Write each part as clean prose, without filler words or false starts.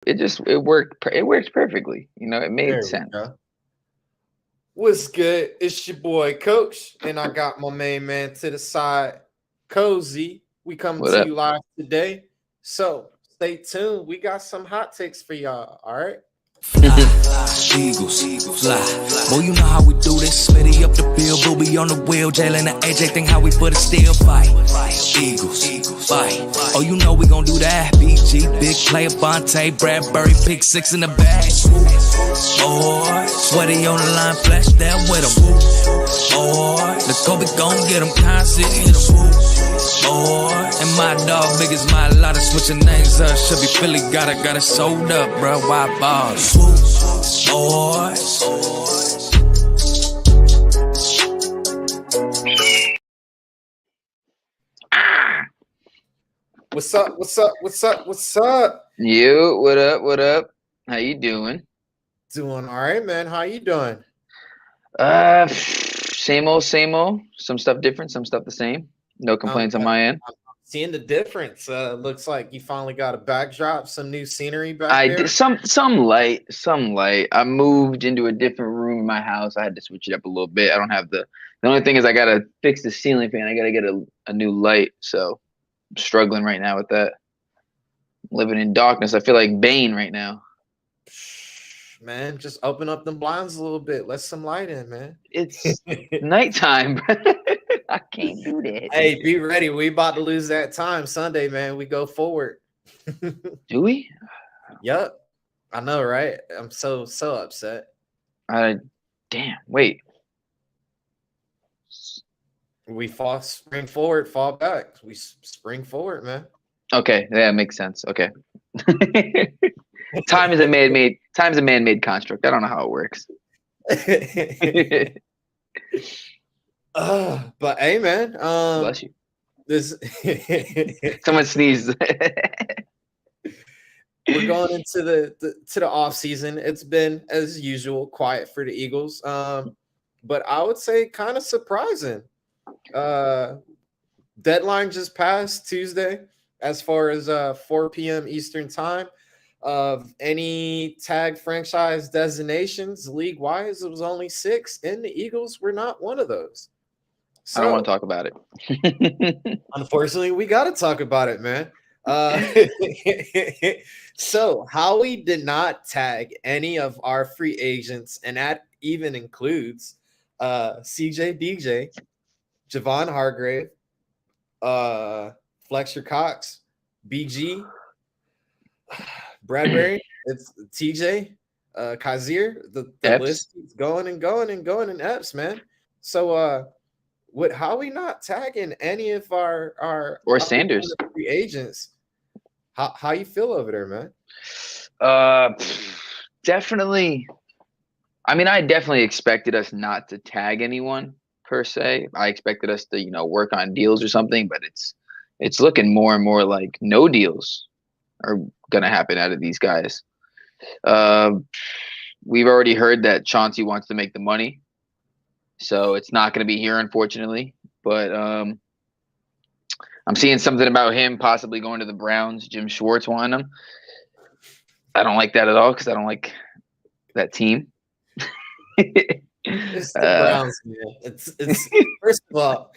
it worked. It works perfectly. It made There we sense. go. What's good? It's your boy Coach, and I got my main man to the side, Cozy. We coming What to up? you live today, so stay tuned. We got some hot takes for y'all. All right. Eagles, fly. Boy, you know how we do this. Smitty up the field, Booby on the wheel. Jalen and AJ think how we put a steel fight. Eagles, fight. Oh, you know we gon' do that. BG, big player, Bonte, Bradbury, pick six in the bag. Boy, sweaty on the line, flash that with him. Boy, the Kobe gon' get him, constant, hit him. Boy, and my dog, big as my lot of switching names up. Should be Philly, got it sold up, bro. Why balls? Boys. What's up? What's up? What's up? What's up? You, what up? What up? How you doing? Doing all right, man. How you doing? Same old, same old. Some stuff different, some stuff the same. No complaints on I'm my end. seeing the difference. Looks like you finally got a backdrop, some new scenery back I there. did some light, some light. I moved into a different room in my house. I had to switch it up a little bit. I don't have the only thing is I gotta fix the ceiling fan. I gotta get a new light. So I'm struggling right now with that. Living in darkness. I feel like Bane right now. Man, just open up them blinds a little bit. Let some light in, man. It's nighttime. I can't do that. Hey, be ready. We about to lose that time Sunday, man. We go forward. Do we? Yep. I know, right? I'm so upset. Damn. Wait. We spring forward, fall back. We spring forward, man. Okay, yeah, makes sense. Okay. Time is a man-made construct. I don't know how it works. But hey, man. Bless you. This Someone sneezed. we're going into the off season. It's been as usual quiet for the Eagles. But I would say kind of surprising. Deadline just passed Tuesday as far as 4 p.m. Eastern time. Of any tag franchise designations league wise, it was only 6, and the Eagles were not one of those. I don't want to talk about it. Unfortunately, we got to talk about it, man. So Howie did not tag any of our free agents, and that even includes CJ DJ, Javan Hardgrave, Fletcher Cox, BG, Bradberry, it's TJ, Kazir. The list keeps going and going and going in Epps, man. So with Howie not tagging any of our or Sanders free agents, how you feel over there, man? Definitely. I mean, I definitely expected us not to tag anyone per se. I expected us to, work on deals or something, but it's looking more and more like no deals are gonna happen out of these guys. We've already heard that Chauncey wants to make the money, so it's not going to be here, unfortunately. But I'm seeing something about him possibly going to the Browns. Jim Schwartz wanting him. I don't like that at all because I don't like that team. It's the Browns, man. It's first of all,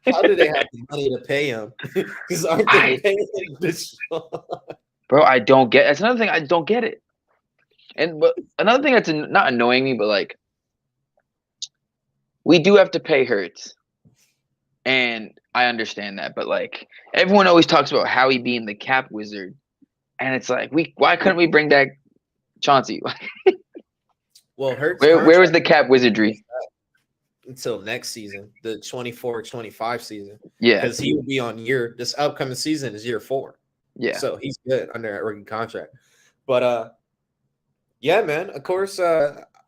how do they have the money to pay him? Because aren't they paying this? Bro, I don't get. That's another thing. I don't get it. But another thing that's not annoying me, but like, we do have to pay Hurts, and I understand that. But like, everyone always talks about Howie being the cap wizard, and it's like, why couldn't we bring back Chauncey? Well, Hurts. Where was the cap wizardry? Until next season, the 24-25 season. Yeah. Because he will be on this upcoming season is year 4. Yeah. So he's good under that rookie contract. But yeah, man, of course,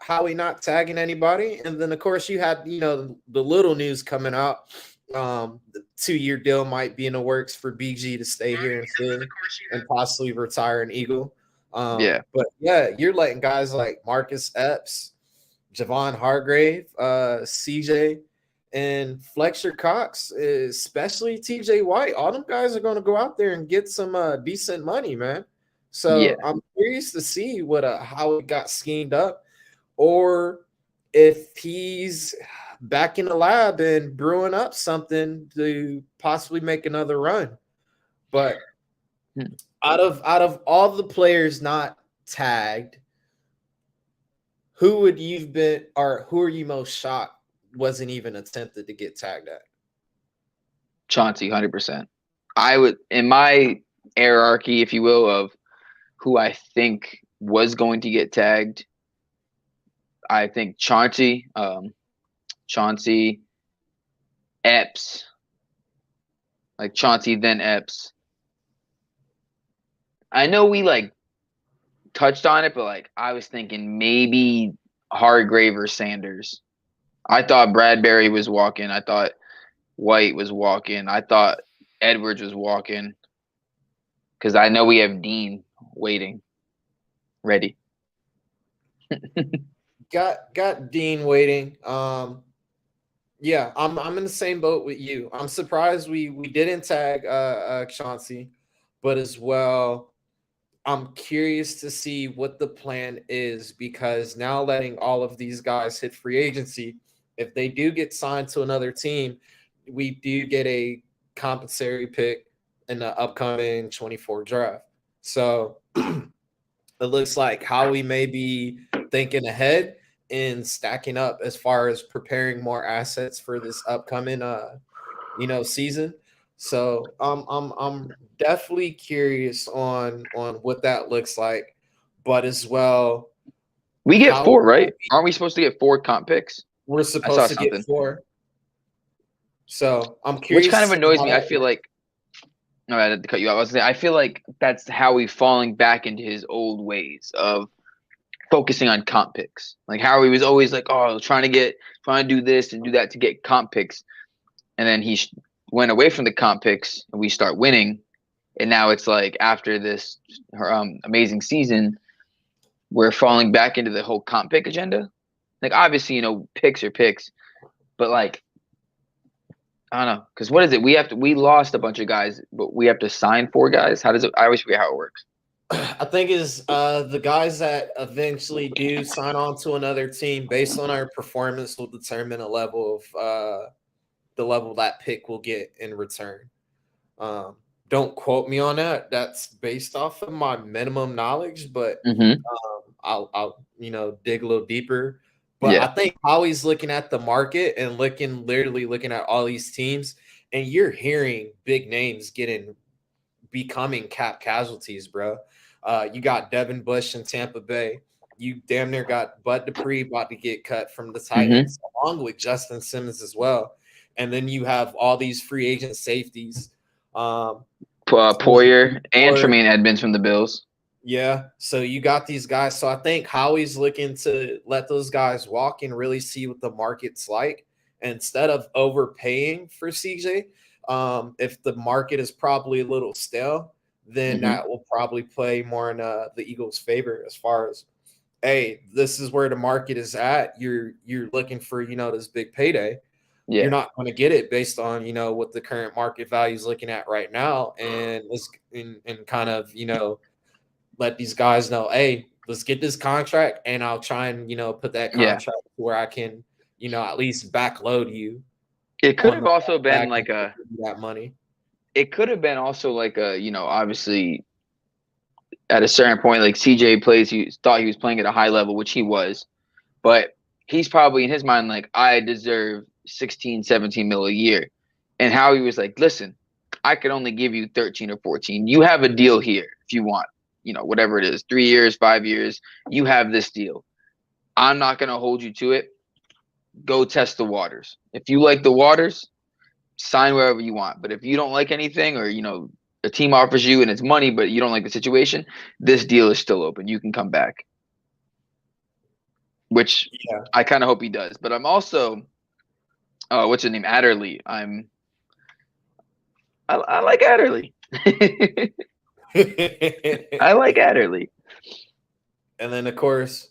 Howie not tagging anybody. And then of course you had, the little news coming out. The 2-year deal might be in the works for BG to stay here in Philly and possibly retire an Eagle. Yeah. But yeah, you're letting guys like Marcus Epps, Javan Hardgrave, CJ, and Fletcher Cox, especially TJ White. All them guys are going to go out there and get some decent money, man. Yeah. So I'm curious to see how it got schemed up, or if he's back in the lab and brewing up something to possibly make another run. But Hmm. out of all the players not tagged, who would you've been, or who are you most shocked wasn't even attempted to get tagged at? Chauncey, 100%. I would, in my hierarchy, if you will, of who I think was going to get tagged, I think Chauncey, Epps, like Chauncey, then Epps. I know we like touched on it, but like I was thinking maybe Hardgrave or Sanders. I thought Bradberry was walking. I thought White was walking. I thought Edwards was walking because I know we have Dean waiting, ready. Got Dean waiting. Yeah, I'm in the same boat with you. I'm surprised we didn't tag Chauncey, but as well, I'm curious to see what the plan is, because now letting all of these guys hit free agency, if they do get signed to another team, we do get a compensatory pick in the upcoming 24 draft. So it looks like Howie may be thinking ahead and stacking up as far as preparing more assets for this upcoming season. So I'm definitely curious on what that looks like, but as well, We get how 4, right? Aren't we supposed to get 4 comp picks? we're I saw supposed to get something. 4. So I'm curious. Which kind of annoys how me. I that feel works. like no, I had to cut you off. I was saying, I feel like that's Howie falling back into his old ways of focusing on comp picks. Like Howie was always like, oh, trying to do this and do that to get comp picks, and then he went away from the comp picks, and we start winning, and now it's like after this amazing season, we're falling back into the whole comp pick agenda. Like obviously, picks are picks, but like I don't know, because what is it? We lost a bunch of guys, but we have to sign 4 guys. How does it? I always forget how it works. I think is the guys that eventually do sign on to another team based on our performance will determine a level of the level that pick will get in return. Don't quote me on that. That's based off of my minimum knowledge, but Mm-hmm. I'll dig a little deeper. But I Yeah. think Howie's looking at the market and literally looking at all these teams, and you're hearing big names becoming cap casualties, bro. You got Devin Bush in Tampa Bay. You damn near got Bud Dupree about to get cut from the Mm-hmm. Titans, along with Justin Simmons as well. And then you have all these free agent safeties. Poyer and Tremaine Edmonds from the Bills. Yeah. So you got these guys. So I think Howie's looking to let those guys walk and really see what the market's like, instead of overpaying for CJ. If the market is probably a little stale, then Mm-hmm. that will probably play more in the Eagles' favor as far as, hey, this is where the market is at. You're looking for this big payday. Yeah. You're not going to get it based on what the current market value is looking at right now, and let's and kind of let these guys know, hey, let's get this contract, and I'll try and put that Yeah. contract where I can at least backload you. It could have also been like that money. It could have been also like obviously at a certain point, like CJ plays, he thought he was playing at a high level, which he was, but he's probably in his mind like, I deserve 16, 17 mil a year. And Howie was like, listen, I could only give you 13 or 14. You have a deal here if you want, whatever it is, 3 years, 5 years, you have this deal. I'm not going to hold you to it. Go test the waters. If you like the waters, sign wherever you want. But if you don't like anything, or a team offers you and it's money, but you don't like the situation, this deal is still open. You can come back. Which I kind of hope he does. But I'm also, what's his name? Adderley. I like Adderley. I like Adderley. And then of course,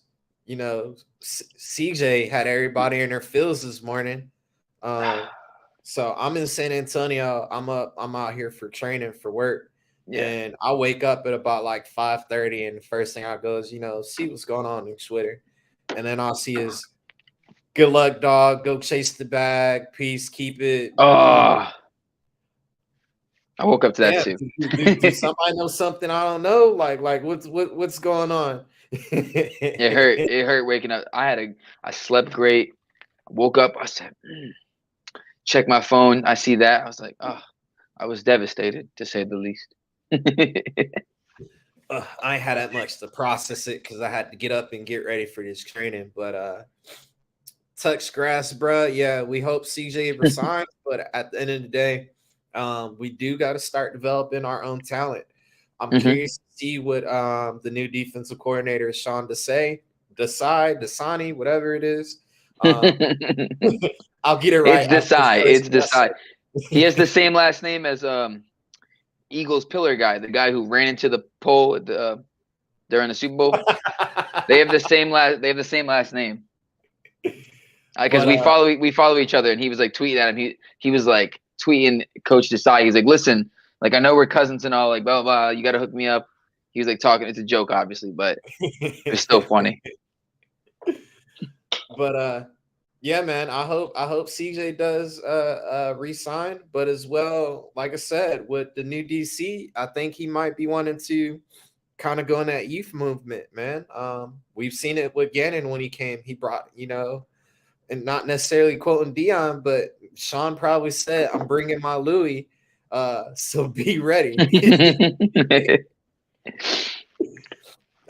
CJ had everybody in their fields this morning. So I'm in San Antonio. I'm out here for training for work, Yeah. And I wake up at about like 5:30, and the first thing I go is, see what's going on Twitter. And then I'll see is good luck, dog. Go chase the bag. Peace. Keep it. Oh, I woke up to that too. Do somebody know something I don't know? Like what's going on? It hurt. It hurt waking up. I slept great. Woke up. I said, check my phone. I see that. I was like, oh, I was devastated to say the least. I ain't had that much to process it because I had to get up and get ready for this training. But touch grass, bro. Yeah, we hope CJ resigns, but at the end of the day, we do got to start developing our own talent. I'm curious to see what the new defensive coordinator Sean Desai, whatever it is. I'll get it right. It's Desai. It's Desai. He has the same last name as Eagles pillar guy, the guy who ran into the pole during the Super Bowl. They have the same last name. Because we follow each other, and he was like tweeting at him. He was like tweeting Coach Desai. He's like, listen, like I know we're cousins and all, like blah blah. You got to hook me up. He was like talking. It's a joke, obviously, but it's still funny. But yeah, man. I hope CJ does resign, but as well, like I said, with the new DC, I think he might be wanting to kind of go in that youth movement, man. We've seen it with Gannon when he came. He brought, and not necessarily quoting Dion, but Sean probably said, "I'm bringing my Louis, so be ready."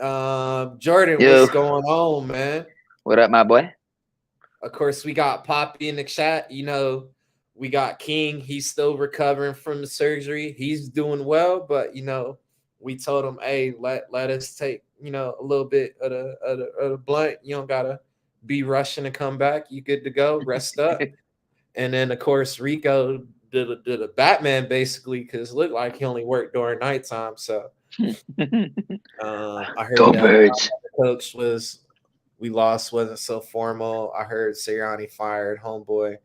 Jordan, what's going on, man? What up, my boy? Of course, we got Poppy in the chat. We got King. He's still recovering from the surgery. He's doing well, but we told him, hey, let us take a little bit of the blunt. You don't gotta be rushing to come back. You good to go. Rest up. And then of course Rico did a Batman basically because it looked like he only worked during nighttime. So I heard that the coach we lost wasn't so formal. I heard Sirianni fired homeboy.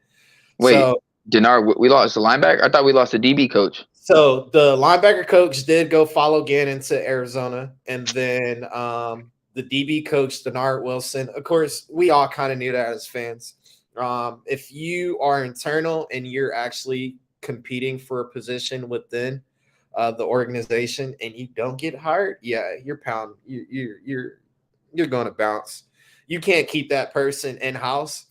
Wait, so, Denard, we lost the linebacker? I thought we lost the DB coach. So the linebacker coach did go follow Gannon to Arizona, and then the DB coach, Denard Wilson. Of course, we all kind of knew that as fans. If you are internal and you're actually competing for a position within the organization and you don't get hired, yeah, you're going to bounce. You can't keep that person in house.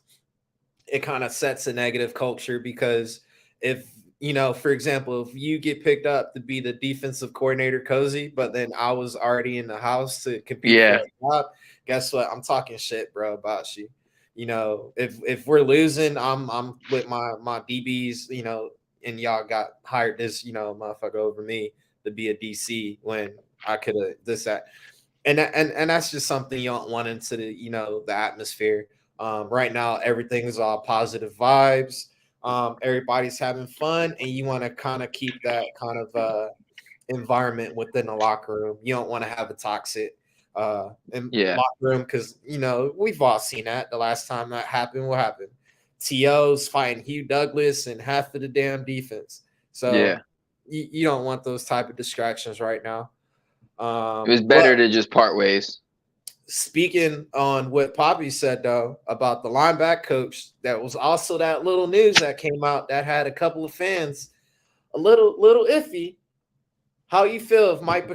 It kind of sets a negative culture because if for example, if you get picked up to be the defensive coordinator, Cozy, but then I was already in the house to compete for that job, guess what? I'm talking shit, bro, about you. If we're losing, I'm with my DBs, and y'all got hired this, motherfucker over me to be a DC when I could have this, that. And that's just something you don't want into the, the atmosphere. Right now, everything is all positive vibes. Everybody's having fun, and you want to kind of keep that kind of environment within the locker room. You don't want to have a toxic locker room because we've all seen that. The last time that happened, what happened? TOs fighting Hugh Douglas and half of the damn defense. So you don't want those type of distractions right now. It was better to just part ways. Speaking on what Poppy said, though, about the linebacker coach, that was also that little news that came out that had a couple of fans a little iffy. How you feel if Matt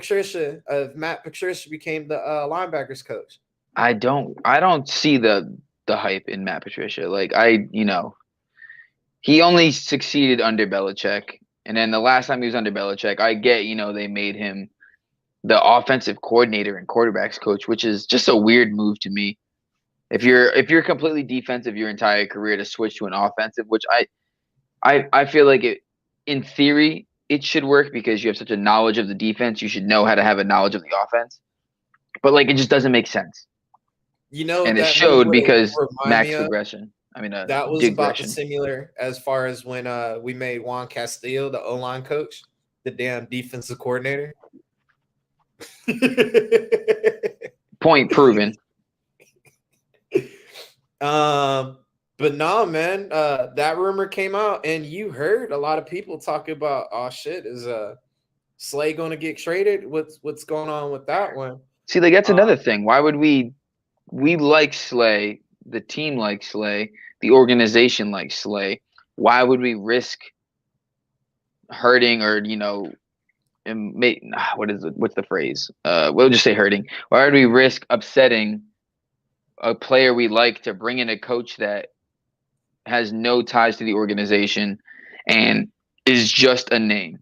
Patricia became the linebackers coach? I don't see the hype in Matt Patricia. Like he only succeeded under Belichick, and then the last time he was under Belichick, I get they made him the offensive coordinator and quarterbacks coach, which is just a weird move to me. If you're completely defensive your entire career to switch to an offensive, which I feel like it, in theory, it should work because you have such a knowledge of the defense. You should know how to have a knowledge of the offense, but like it just doesn't make sense. And it showed because max progression. I mean, that was about similar as far as when we made Juan Castillo the O-line coach, the damn defensive coordinator. Point proven. But no, man, that rumor came out, and you heard a lot of people talking about, oh shit, is Slay going to get traded? What's going on with that one? See, like that's another thing. Why would we like Slay, the team likes Slay, the organization likes Slay. Why would we risk hurting or, what's the phrase? We'll just say hurting. Why would we risk upsetting a player we like to bring in a coach that has no ties to the organization and is just a name?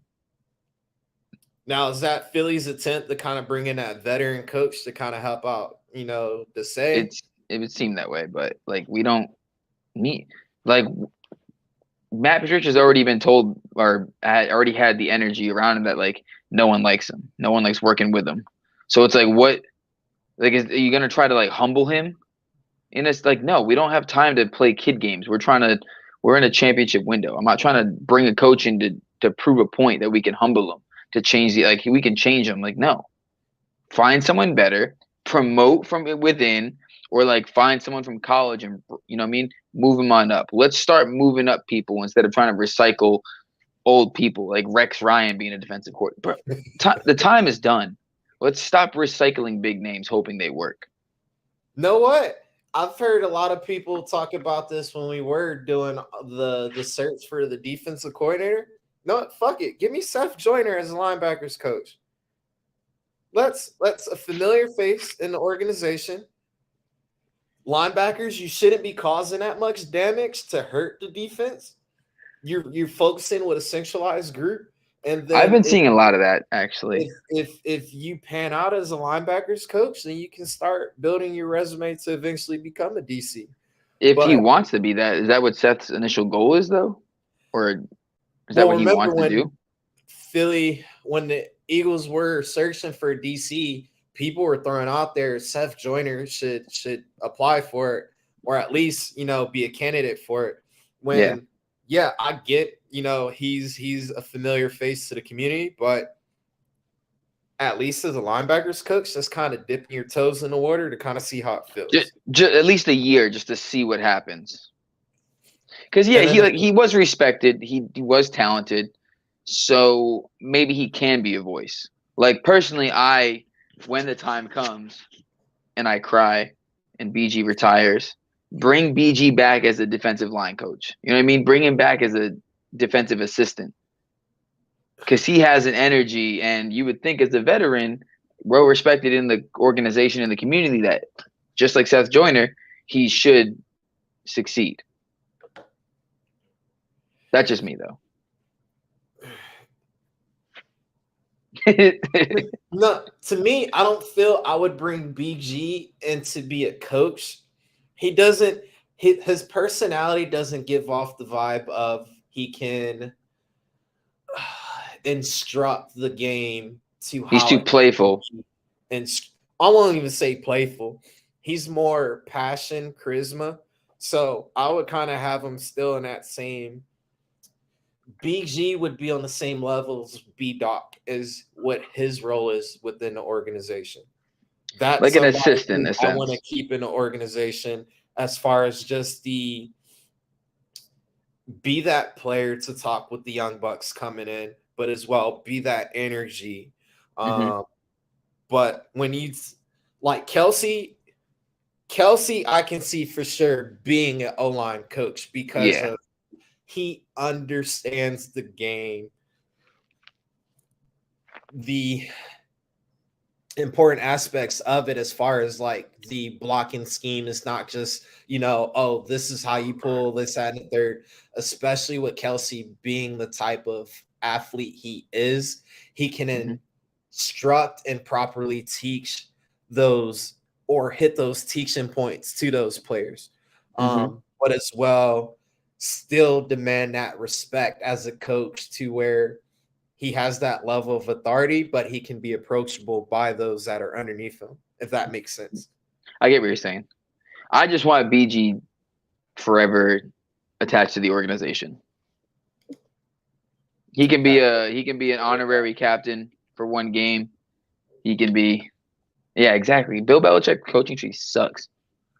Now, is that Philly's attempt to kind of bring in that veteran coach to kind of help out, the say? It would seem that way, but like we don't need like Matt Patricia's already been told or already had the energy around him that like no one likes him, no one likes working with him. So it's like what, like are you gonna try to like humble him? And it's like no, we don't have time to play kid games. We're in a championship window. I'm not trying to bring a coach in to prove a point that we can humble him. To change we can change them. Like, no, find someone better, promote from within, or like find someone from college and, move them on up. Let's start moving up people instead of trying to recycle old people like Rex Ryan being a defensive coordinator. The time is done. Let's stop recycling big names, hoping they work. Know what? I've heard a lot of people talk about this when we were doing the search for the defensive coordinator. No, fuck it. Give me Seth Joyner as a linebackers coach. Let's a familiar face in the organization. Linebackers, you shouldn't be causing that much damage to hurt the defense. You're focusing with a centralized group, and then I've been seeing a lot of that actually. If you pan out as a linebackers coach, then you can start building your resume to eventually become a DC. If he wants to be that, is that what Seth's initial goal is though, or? Is that what he wants to do? Philly, when the Eagles were searching for a DC, people were throwing out there Seth Joyner should apply for it, or at least be a candidate for it. I get he's a familiar face to the community, but at least as a linebackers coach, just kind of dipping your toes in the water to kind of see how it feels. Just at least a year, just to see what happens. Because he was respected, he was talented, so maybe he can be a voice. Like personally, when the time comes, and I cry, and BG retires, bring BG back as a defensive line coach. You know what I mean? Bring him back as a defensive assistant, because he has an energy, and you would think as a veteran, well respected in the organization and the community, that just like Seth Joyner, he should succeed. That's just me, though. No, to me, I don't feel I would bring BG in to be a coach. He doesn't. His personality doesn't give off the vibe of he can instruct the game to. He's too playful, and I won't even say playful. He's more passion, charisma. So I would kind of have him still in that same. BG would be on the same level as B-Doc as what his role is within the organization. That's like an assistant. I want to keep in the organization as far as just be that player to talk with the young bucks coming in, but as well be that energy. But when you like Kelsey, I can see for sure being an O-line coach because of he understands the game, the important aspects of it as far as like the blocking scheme is not just, this is how you pull this, that, and the third, especially with Kelsey being the type of athlete he is. He can instruct and properly teach those or hit those teaching points to those players. But as well, still demand that respect as a coach to where he has that level of authority, but he can be approachable by those that are underneath him, if that makes sense. I get what you're saying. I just want BG forever attached to the organization. He can be an honorary captain for one game. He can be, exactly. Bill Belichick coaching tree sucks.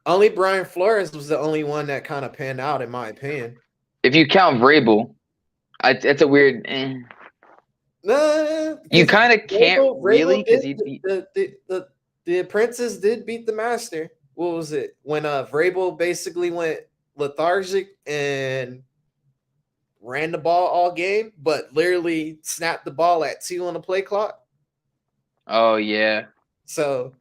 Only Brian Flores was the only one that kind of panned out, in my opinion. If you count Vrabel, it's a weird. Nah, You kind of can't Vrabel really because the apprentice did beat the master. What was it when Vrabel basically went lethargic and ran the ball all game, but literally snapped the ball at 2 on the play clock? Oh yeah, So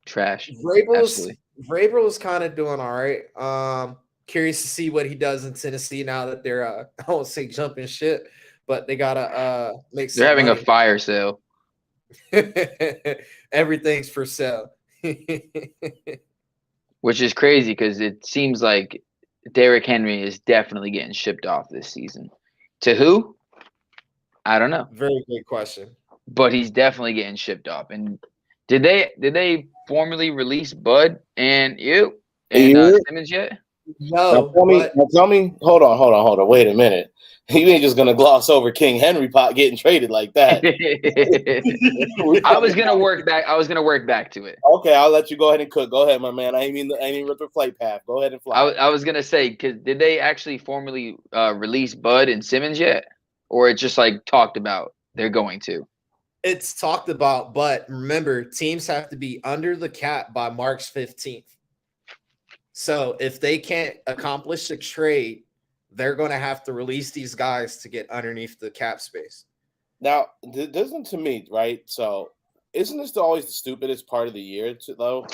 trash. Vrabel's kind of doing all right. Curious to see what he does in Tennessee now that they're I won't say jumping shit, but they gotta make some They're having money. a fire sale. Everything's for sale. Which is crazy because it seems like Derrick Henry is definitely getting shipped off this season. To who? I don't know. Very good question. But he's definitely getting shipped off. And did they formally release Bud and Simmons yet? No. Tell me. Hold on. Wait a minute. You ain't just gonna gloss over King Henry Pot getting traded like that. I was gonna work back to it. Okay, I'll let you go ahead and cook. Go ahead, my man. I ain't mean rip the flight path. Go ahead and fly. I was gonna say, because did they actually formally release Bud and Simmons yet, or it's just like talked about they're going to? It's talked about, but remember, teams have to be under the cap by March 15th. So if they can't accomplish a trade, they're going to have to release these guys to get underneath the cap space. Now, doesn't to me, right? So, isn't this always the stupidest part of the year, though?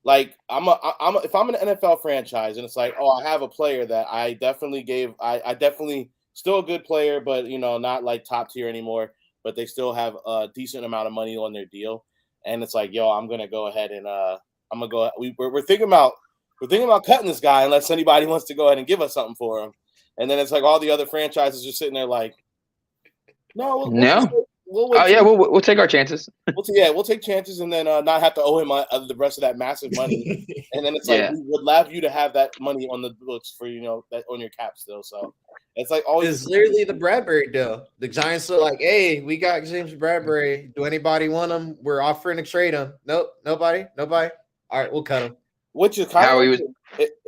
Like, if I'm an NFL franchise and it's like, oh, I have a player that I definitely still a good player, but not like top tier anymore, but they still have a decent amount of money on their deal, and it's like, yo, I'm gonna go ahead and we're thinking about cutting this guy unless anybody wants to go ahead and give us something for him. And then it's like all the other franchises just sitting there like, no. We'll take our chances. We'll take chances and then not have to owe him the rest of that massive money. And then it's like, we would love you to have that money on the books for, that on your cap still. So it's like always. It's literally the Bradbury deal. The Giants are like, hey, we got James Bradbury. Do anybody want him? We're offering to trade him. Nope. Nobody. All right, we'll cut him. Which is kind of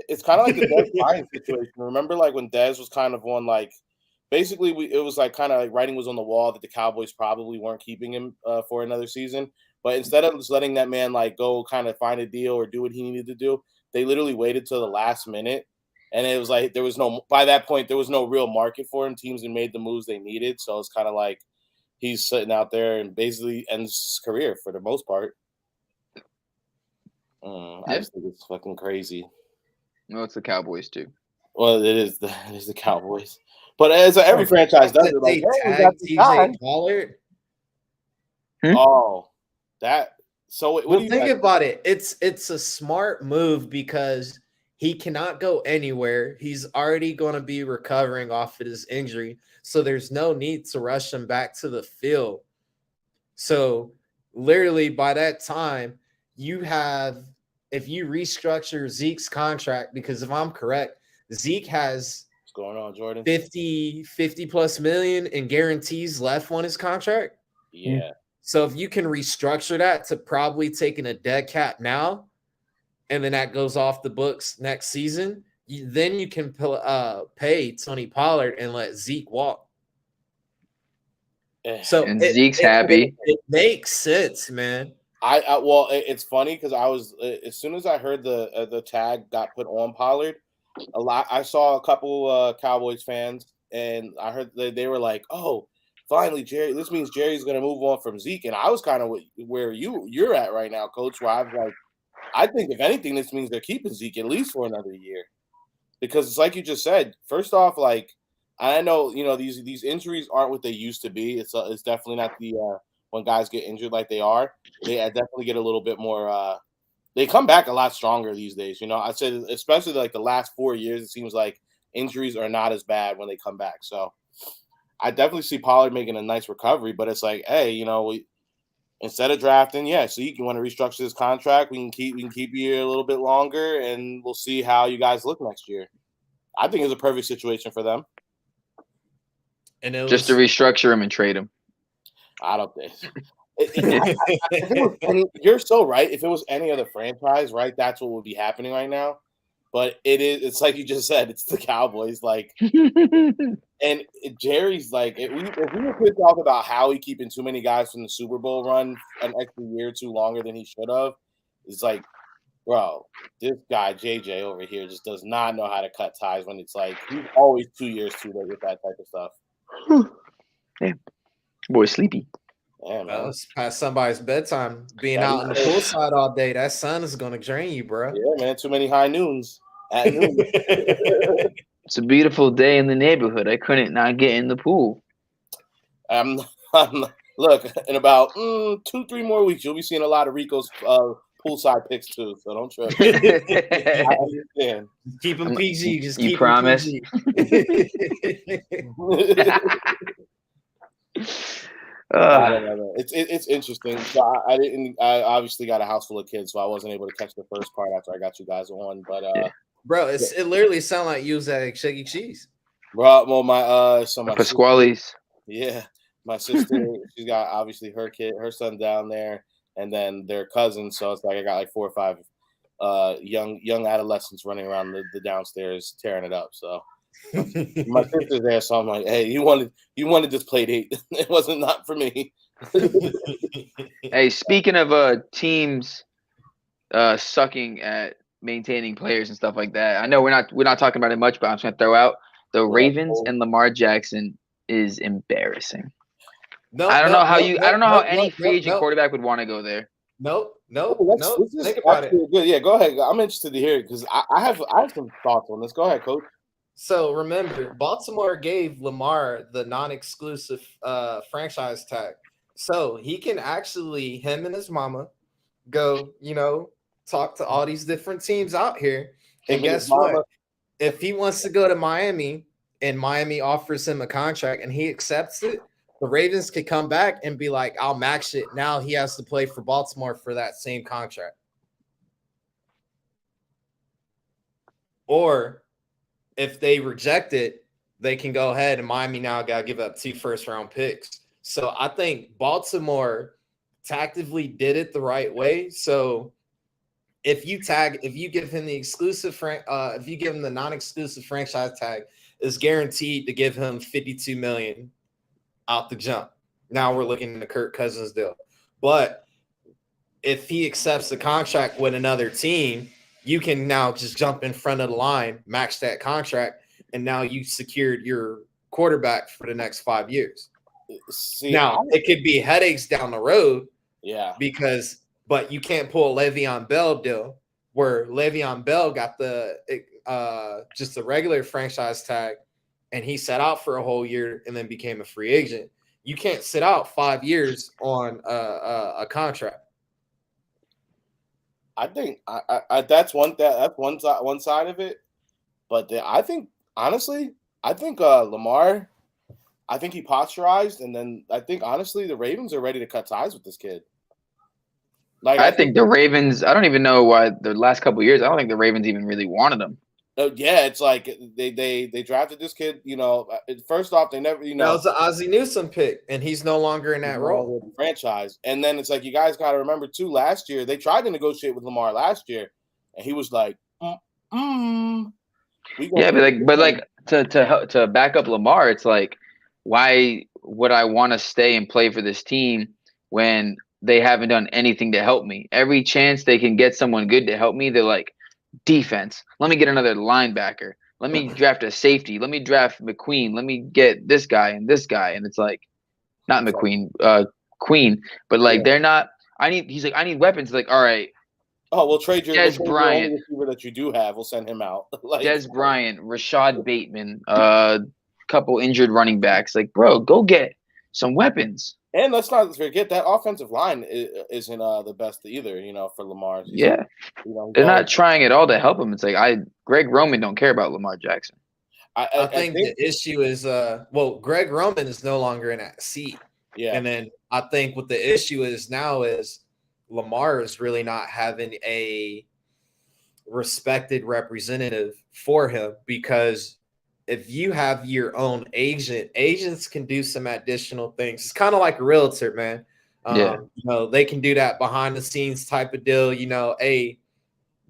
it's kind of like the Dez Bryant situation. Remember, like when Dez was kind of on like, basically it was like kind of like writing was on the wall that the Cowboys probably weren't keeping him for another season. But instead of just letting that man like go kind of find a deal or do what he needed to do, they literally waited till the last minute. And it was like by that point there was no real market for him. Teams had made the moves they needed, so it's kind of like he's sitting out there and basically ends his career for the most part. I just think it's fucking crazy. No, it's the Cowboys too. Well, it is the Cowboys, but as every franchise does it, like, hey, we got TJ Pollard. Oh, that. So what do you think about it? It's a smart move because he cannot go anywhere. He's already going to be recovering off of his injury, so there's no need to rush him back to the field. So literally by that time, if you restructure Zeke's contract, because if I'm correct, Zeke has what's going on, Jordan? 50 plus million in guarantees left on his contract. Yeah. So if you can restructure that to probably taking a dead cap now, and then that goes off the books next season, then you can pay Tony Pollard and let Zeke walk. So Zeke's happy. It makes sense, man. Well, it's funny because I was as soon as I heard the tag got put on Pollard, I saw a couple Cowboys fans and I heard they were like, "Oh, finally, Jerry! This means Jerry's going to move on from Zeke." And I was kind of where you're at right now, Coach. Where I was like, I think if anything, this means they're keeping Zeke at least for another year, because it's like you just said. First off, like I know these injuries aren't what they used to be. It's definitely not the when guys get injured like they are. They definitely get a little bit more. They come back a lot stronger these days. I'd say especially like the last 4 years, it seems like injuries are not as bad when they come back. So I definitely see Pollard making a nice recovery, but it's like, hey, instead of drafting, Zeke, you want to restructure this contract? We can keep you a little bit longer, and we'll see how you guys look next year. I think it's a perfect situation for them. And just to restructure him and trade him. I don't think. You're so right. If it was any other franchise, right, that's what would be happening right now. But it's like you just said, it's the Cowboys. Like, And Jerry's like, if we could talk about Howie keeping too many guys from the Super Bowl run an extra year or two longer than he should have, it's like, bro, this guy JJ over here just does not know how to cut ties when it's like he's always 2 years too late with that type of stuff. Yeah, boy, sleepy. Yeah, man. It's past somebody's bedtime. Being out in the poolside all day, that sun is gonna drain you, bro. Yeah, man. Too many high noons at noon. It's a beautiful day in the neighborhood. I couldn't not get in the pool. Look, in about 2-3 more weeks, you'll be seeing a lot of Rico's poolside picks too. So don't trip. I understand. Keep them PG. Just you keep promise. them PG. It's interesting. So I obviously got a house full of kids, so I wasn't able to catch the first part after I got you guys on. But bro, it literally sounded like you was at Chuck E. Cheese. Bro, well, my Pasquale's. Yeah, my sister, she's got obviously her son down there, and then their cousins. So it's like I got like 4 or 5 young adolescents running around the downstairs tearing it up. So my sister's there, so I'm like, hey, you wanted this play date. It wasn't not for me. Hey, speaking of teams sucking at maintaining players and stuff like that, I know we're not talking about it much, but I'm just gonna throw out the Ravens and Lamar Jackson is embarrassing. I don't know how any free agent quarterback would want to go there. No. Think about it. Good. Yeah, go ahead. I'm interested to hear it because I have some thoughts on this. Go ahead, Coach. So remember, Baltimore gave Lamar the non-exclusive franchise tag, so he can actually, him and his mama, go, talk to all these different teams out here. And guess what? If he wants to go to Miami and Miami offers him a contract and he accepts it, the Ravens could come back and be like, I'll match it. Now he has to play for Baltimore for that same contract. Or if they reject it, they can go ahead and Miami now got to give up 2 first-round picks. So I think Baltimore tactically did it the right way. So if you give him the exclusive if you give him the non-exclusive franchise tag, it's guaranteed to give him $52 million out the jump. Now we're looking at the Kirk Cousins deal. But if he accepts the contract with another team, you can now just jump in front of the line, match that contract, and now you secured your quarterback for the next 5 years. Now, it could be headaches down the road. Yeah. But you can't pull a Le'Veon Bell deal where Le'Veon Bell got the just the regular franchise tag and he sat out for a whole year and then became a free agent. You can't sit out 5 years on a contract. I think that's one side of it, but I think honestly, Lamar, I think he posturized, and then I think honestly the Ravens are ready to cut ties with this kid. Like I think the Ravens. I don't even know why the last couple of years. I don't think the Ravens even really wanted him. Yeah, it's like they drafted this kid. First off, they never. That was the Ozzie Newsome pick, and he's no longer in that role with the franchise. And then it's like you guys got to remember too. Last year they tried to negotiate with Lamar last year, and he was like, Yeah, but to back up Lamar, it's like, why would I want to stay and play for this team when they haven't done anything to help me? Every chance they can get someone good to help me, they're like, defense. Let me get another linebacker. Let me draft a safety. Let me draft McQueen. Let me get this guy and this guy. And it's like, not McQueen, Queen. But like, they're not. He's like, I need weapons. Like, all right. Oh, we'll trade your Bryant receiver that you do have. We'll send him out. Like, Des Bryant, Rashad Bateman, couple injured running backs. Like, bro, go get some weapons. And let's not forget that offensive line isn't the best either, for Lamar. Yeah. They're not trying at all to help him. It's like Greg Roman don't care about Lamar Jackson. I think the issue is Greg Roman is no longer in that seat. Yeah. And then I think what the issue is now is Lamar is really not having a respected representative for him, because if you have your own agent, agents can do some additional things. It's kind of like a realtor, man. They can do that behind the scenes type of deal. Hey,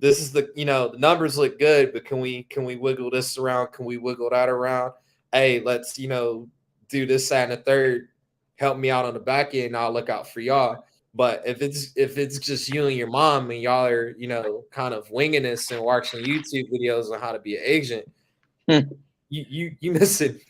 this is the numbers look good, but can we wiggle this around? Can we wiggle that around? hey, let's, do this, that, and the third. Help me out on the back end. I'll look out for y'all. But if it's just you and your mom and y'all are, kind of winging this and watching YouTube videos on how to be an agent, you miss it.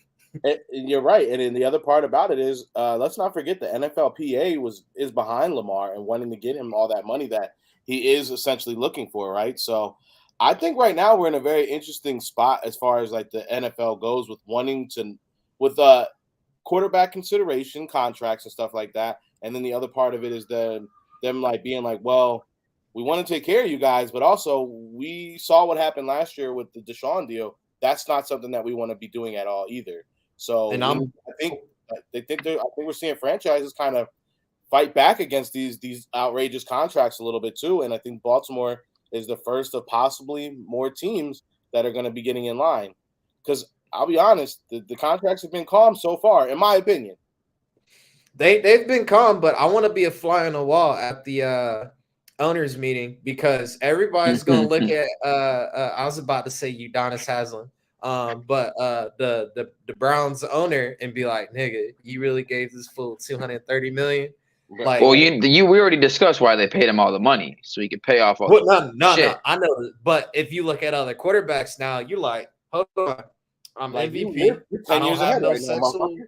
You're right. And then the other part about it is, let's not forget the NFLPA is behind Lamar and wanting to get him all that money that he is essentially looking for, right? So I think right now we're in a very interesting spot as far as like the NFL goes with wanting to with quarterback consideration, contracts and stuff like that. And then the other part of it is them like being like, well, we want to take care of you guys, but also we saw what happened last year with the Deshaun deal. That's not something that we want to be doing at all either. So And I think we're seeing franchises kind of fight back against these outrageous contracts a little bit too. And I think Baltimore is the first of possibly more teams that are going to be getting in line. Because I'll be honest, the contracts have been calm so far, in my opinion. They've been calm, but I want to be a fly on the wall at the owners meeting because everybody's going to look at I was about to say Udonis Haslem, but the Browns owner and be like, nigga, you really gave this fool $230 million. Like, well, we already discussed why they paid him all the money so he could pay off all. No, I know, but if you look at other quarterbacks now, you're like, hold on, I'm like, MVP. I don't have no sexual.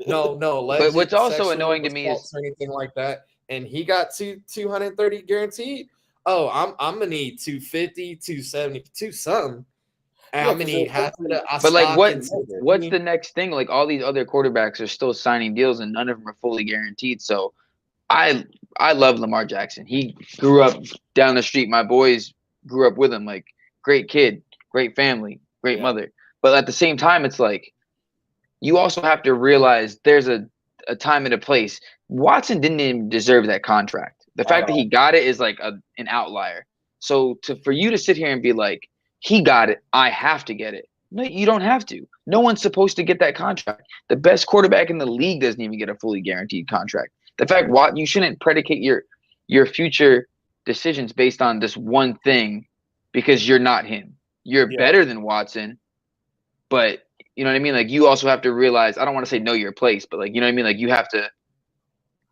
No. But what's also annoying to me is or anything like that, and he got 230 guaranteed. Oh, I'm gonna need 250, 270, something. And I'm gonna need half of the. But like, what's the next thing? Like, all these other quarterbacks are still signing deals, and none of them are fully guaranteed. So, I love Lamar Jackson. He grew up down the street. My boys grew up with him. Like, great kid, great family, great mother. But at the same time, it's like you also have to realize there's a time and a place. Watson didn't even deserve that contract. The fact that he got it is like an outlier. So for you to sit here and be like, he got it, I have to get it. No, you don't have to. No one's supposed to get that contract. The best quarterback in the league doesn't even get a fully guaranteed contract. The fact you shouldn't predicate your future decisions based on this one thing because you're not him. You're better than Watson, but you know what I mean? Like, you also have to realize, I don't want to say know your place, but like, you know what I mean? Like, you have to,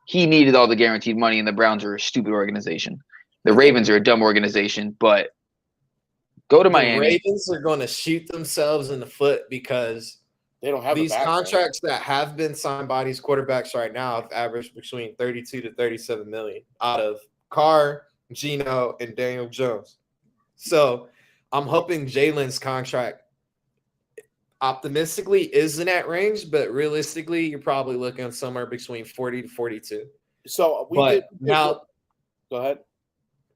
he needed all the guaranteed money, and the Browns are a stupid organization. The Ravens are a dumb organization, but go to Miami. The Ravens are going to shoot themselves in the foot because they don't have these contracts that have been signed by these quarterbacks right now have averaged between 32 to 37 million out of Carr, Geno, and Daniel Jones. So I'm hoping Jalen's contract optimistically is in that range, but realistically, you're probably looking somewhere between 40 to 42. So now, go ahead.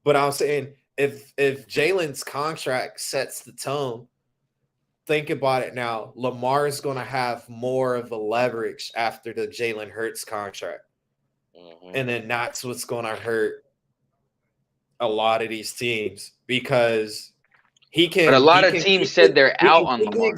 But I was saying, if Jalen's contract sets the tone, think about it now. Lamar is going to have more of a leverage after the Jalen Hurts contract. And then that's what's going to hurt a lot of these teams because he can. But a lot of teams said they're out on Lamar.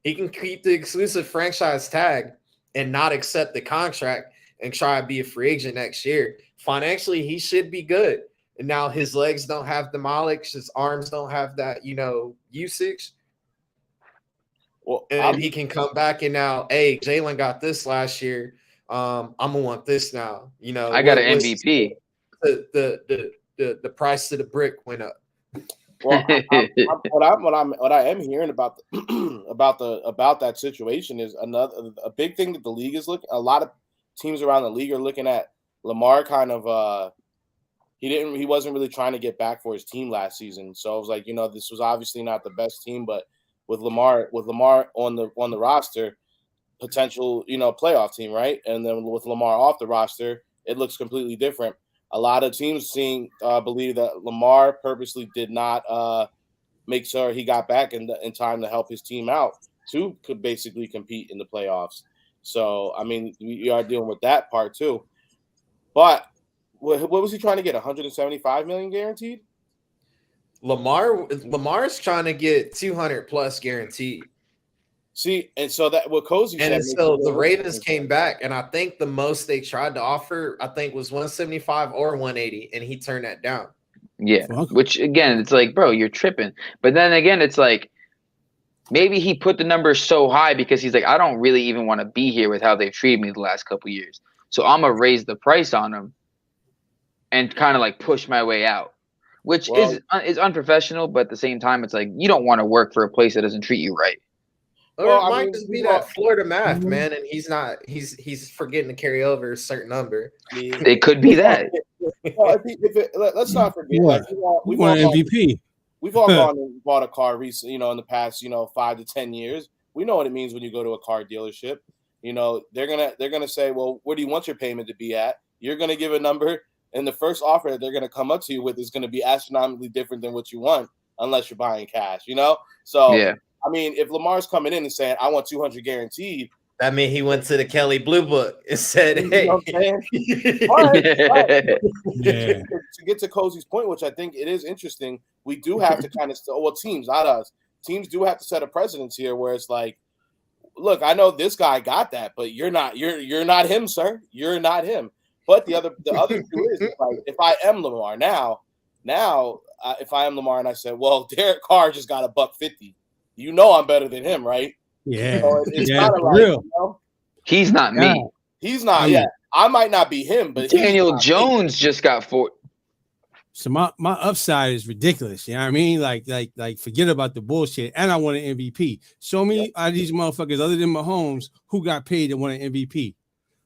He can keep the exclusive franchise tag and not accept the contract and try to be a free agent next year. Financially, he should be good. And now his legs don't have the mileage, his arms don't have that, usage. Well, and he can come back and now, hey, Jalen got this last year. I'm gonna want this now. I got an MVP. The price of the brick went up. Well, what I am hearing about that situation is a big thing that the league is looking. A lot of teams around the league are looking at Lamar kind of. He wasn't really trying to get back for his team last season, so I was like, this was obviously not the best team, but with Lamar on the roster, potential playoff team, right? And then with Lamar off the roster, it looks completely different. A lot of teams believe that Lamar purposely did not make sure he got back in time to help his team out could basically compete in the playoffs. So, I mean, we are dealing with that part too. But what was he trying to get? 175 million guaranteed? Lamar's trying to get 200 plus guaranteed. See, and so that what Cozy said. And so the Ravens came back, and I think the most they tried to offer, I think, was 175 or 180, and he turned that down. Yeah, which again, it's like, bro, you're tripping. But then again, it's like maybe he put the numbers so high because he's like, I don't really even want to be here with how they've treated me the last couple of years. So I'm gonna raise the price on him and kind of like push my way out, which is unprofessional. But at the same time, it's like you don't want to work for a place that doesn't treat you right. Or it might just be that Florida math, man, and he's forgetting to carry over a certain number. It could be that. Let's not forget. Like, we want an MVP. We've all gone and bought a car recently, in the past, 5 to 10 years. We know what it means when you go to a car dealership. They're gonna say, well, where do you want your payment to be at? You're gonna give a number, and the first offer that they're gonna come up to you with is gonna be astronomically different than what you want, unless you're buying cash. So yeah. I mean, if Lamar's coming in and saying, I want 200 guaranteed, that means he went to the Kelly Blue Book and said, hey. To get to Cozy's point, which I think it is interesting, we do have to kind of teams, not us. Teams do have to set a precedence here where it's like, look, I know this guy got that, but you're not him, sir. You're not him. But the other two is like, if I am Lamar now, if I am Lamar and I said, well, Derek Carr just got $150. I'm better than him, right? Yeah. It's kind of like, real. He's not me. He's not. Yeah, I might not be him, but Daniel Jones just got 4. So my upside is ridiculous. You know what I mean? Like forget about the bullshit. And I want an MVP. Show me out of these motherfuckers other than Mahomes who got paid and won an MVP.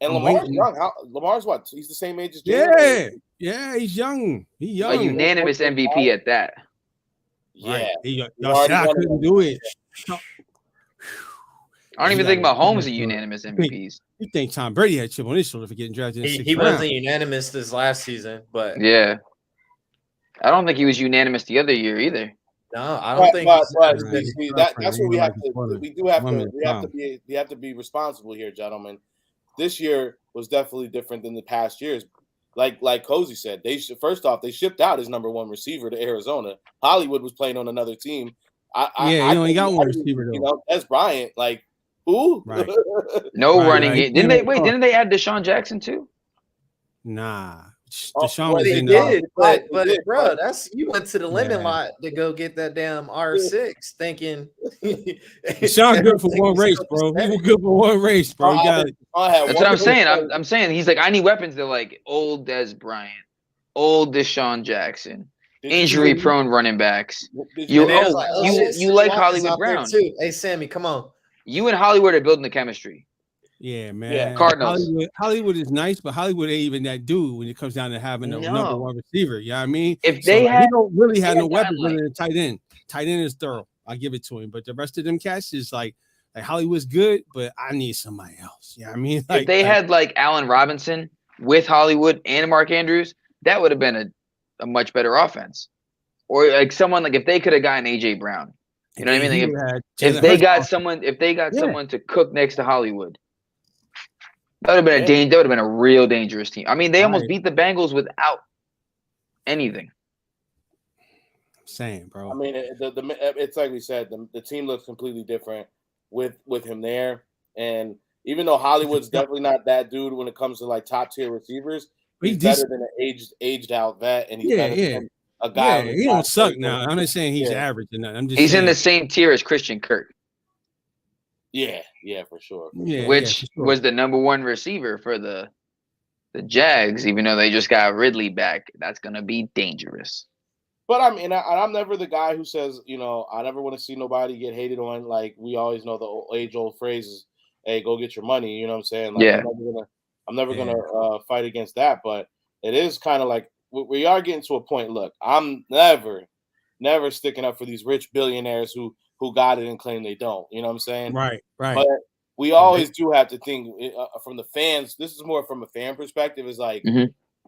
And Lamar's young. Lamar's what? He's the same age as Jalen. Yeah, he's young. He's young. A unanimous MVP at that. Yeah. Y'all said I couldn't do it. I don't even think Mahomes are unanimous MVPs. You think Tom Brady had a chip on his shoulder for getting drafted in 6th He round. wasn't unanimous this last season, but yeah. I don't think he was unanimous the other year either. No, I don't think. That's what we have to. We have to be responsible here, gentlemen. This year was definitely different than the past years. Like Cozy said, they shipped out his number 1 receiver to Arizona. Hollywood was playing on another team. He only got one receiver though. Des Bryant, like who? Right. Running game. Didn't they add Deshaun Jackson too? Nah. Deshaun was they in did, but bro, you went to the lemon lot to go get that damn R6, thinking Deshaun good for one race, bro. He was good for one race, bro. That's what I'm saying. I'm saying he's like, I need weapons. They're like old Des Bryant, old Deshaun Jackson, injury-prone running backs. You like Hollywood Brown too? Hey, Sammy, come on. You and Hollywood are building the chemistry. Yeah, man. Yeah, Cardinals. Hollywood is nice, but Hollywood ain't even that dude when it comes down to having a number 1 receiver. You know what I mean? If they don't really have no weapons other than tight end. Tight end is thorough. I'll give it to him. But the rest of them cats is like Hollywood's good, but I need somebody else. You know what I mean? If they had like Allen Robinson with Hollywood and Mark Andrews, that would have been a much better offense. Or like someone like if they could have gotten AJ Brown. You know what I mean? Like if they got someone to cook next to Hollywood. That would have been a real dangerous team. I mean, they almost beat the Bengals without anything. Same, bro. I mean, it's like we said, the team looks completely different with him there. And even though Hollywood's definitely not that dude when it comes to like top tier receivers, he's better than an aged out vet, and he's better than a guy. Yeah, he don't suck now. I'm not saying he's average or nothing. I'm just he's in the same tier as Christian Kirk. Yeah, for sure. Which was the number 1 receiver for the Jags, even though they just got Ridley back. That's gonna be dangerous. But I mean, I'm never the guy who says, I never want to see nobody get hated on. Like we always know the age-old phrase is, "Hey, go get your money." You know what I'm saying? Like, yeah. I'm never gonna fight against that. But it is kind of like we are getting to a point. Look, I'm never sticking up for these rich billionaires who got it and claim they don't. You know what I'm saying? Right. But we always do have to think from the fans. This is more from a fan perspective. Is like,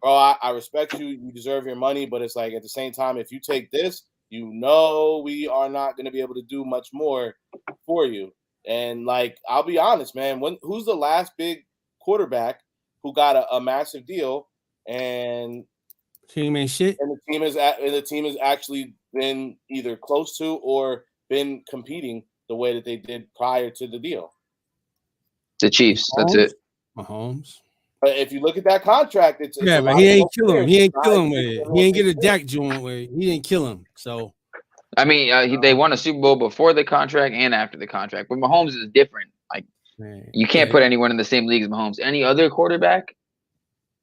bro, I respect you. You deserve your money. But it's like at the same time, if you take this, we are not going to be able to do much more for you. And like, I'll be honest, man. Who's the last big quarterback who got a massive deal and team ain't shit? And the team has actually been either close to or been competing the way that they did prior to the deal. The Chiefs. That's it. Mahomes. But if you look at that contract, it's but he ain't kill him. He ain't kill him with it. He ain't get a Dak joint with it. He didn't kill him. So I mean, they won a Super Bowl before the contract and after the contract. But Mahomes is different. Like, Man. you can't put anyone in the same league as Mahomes. Any other quarterback?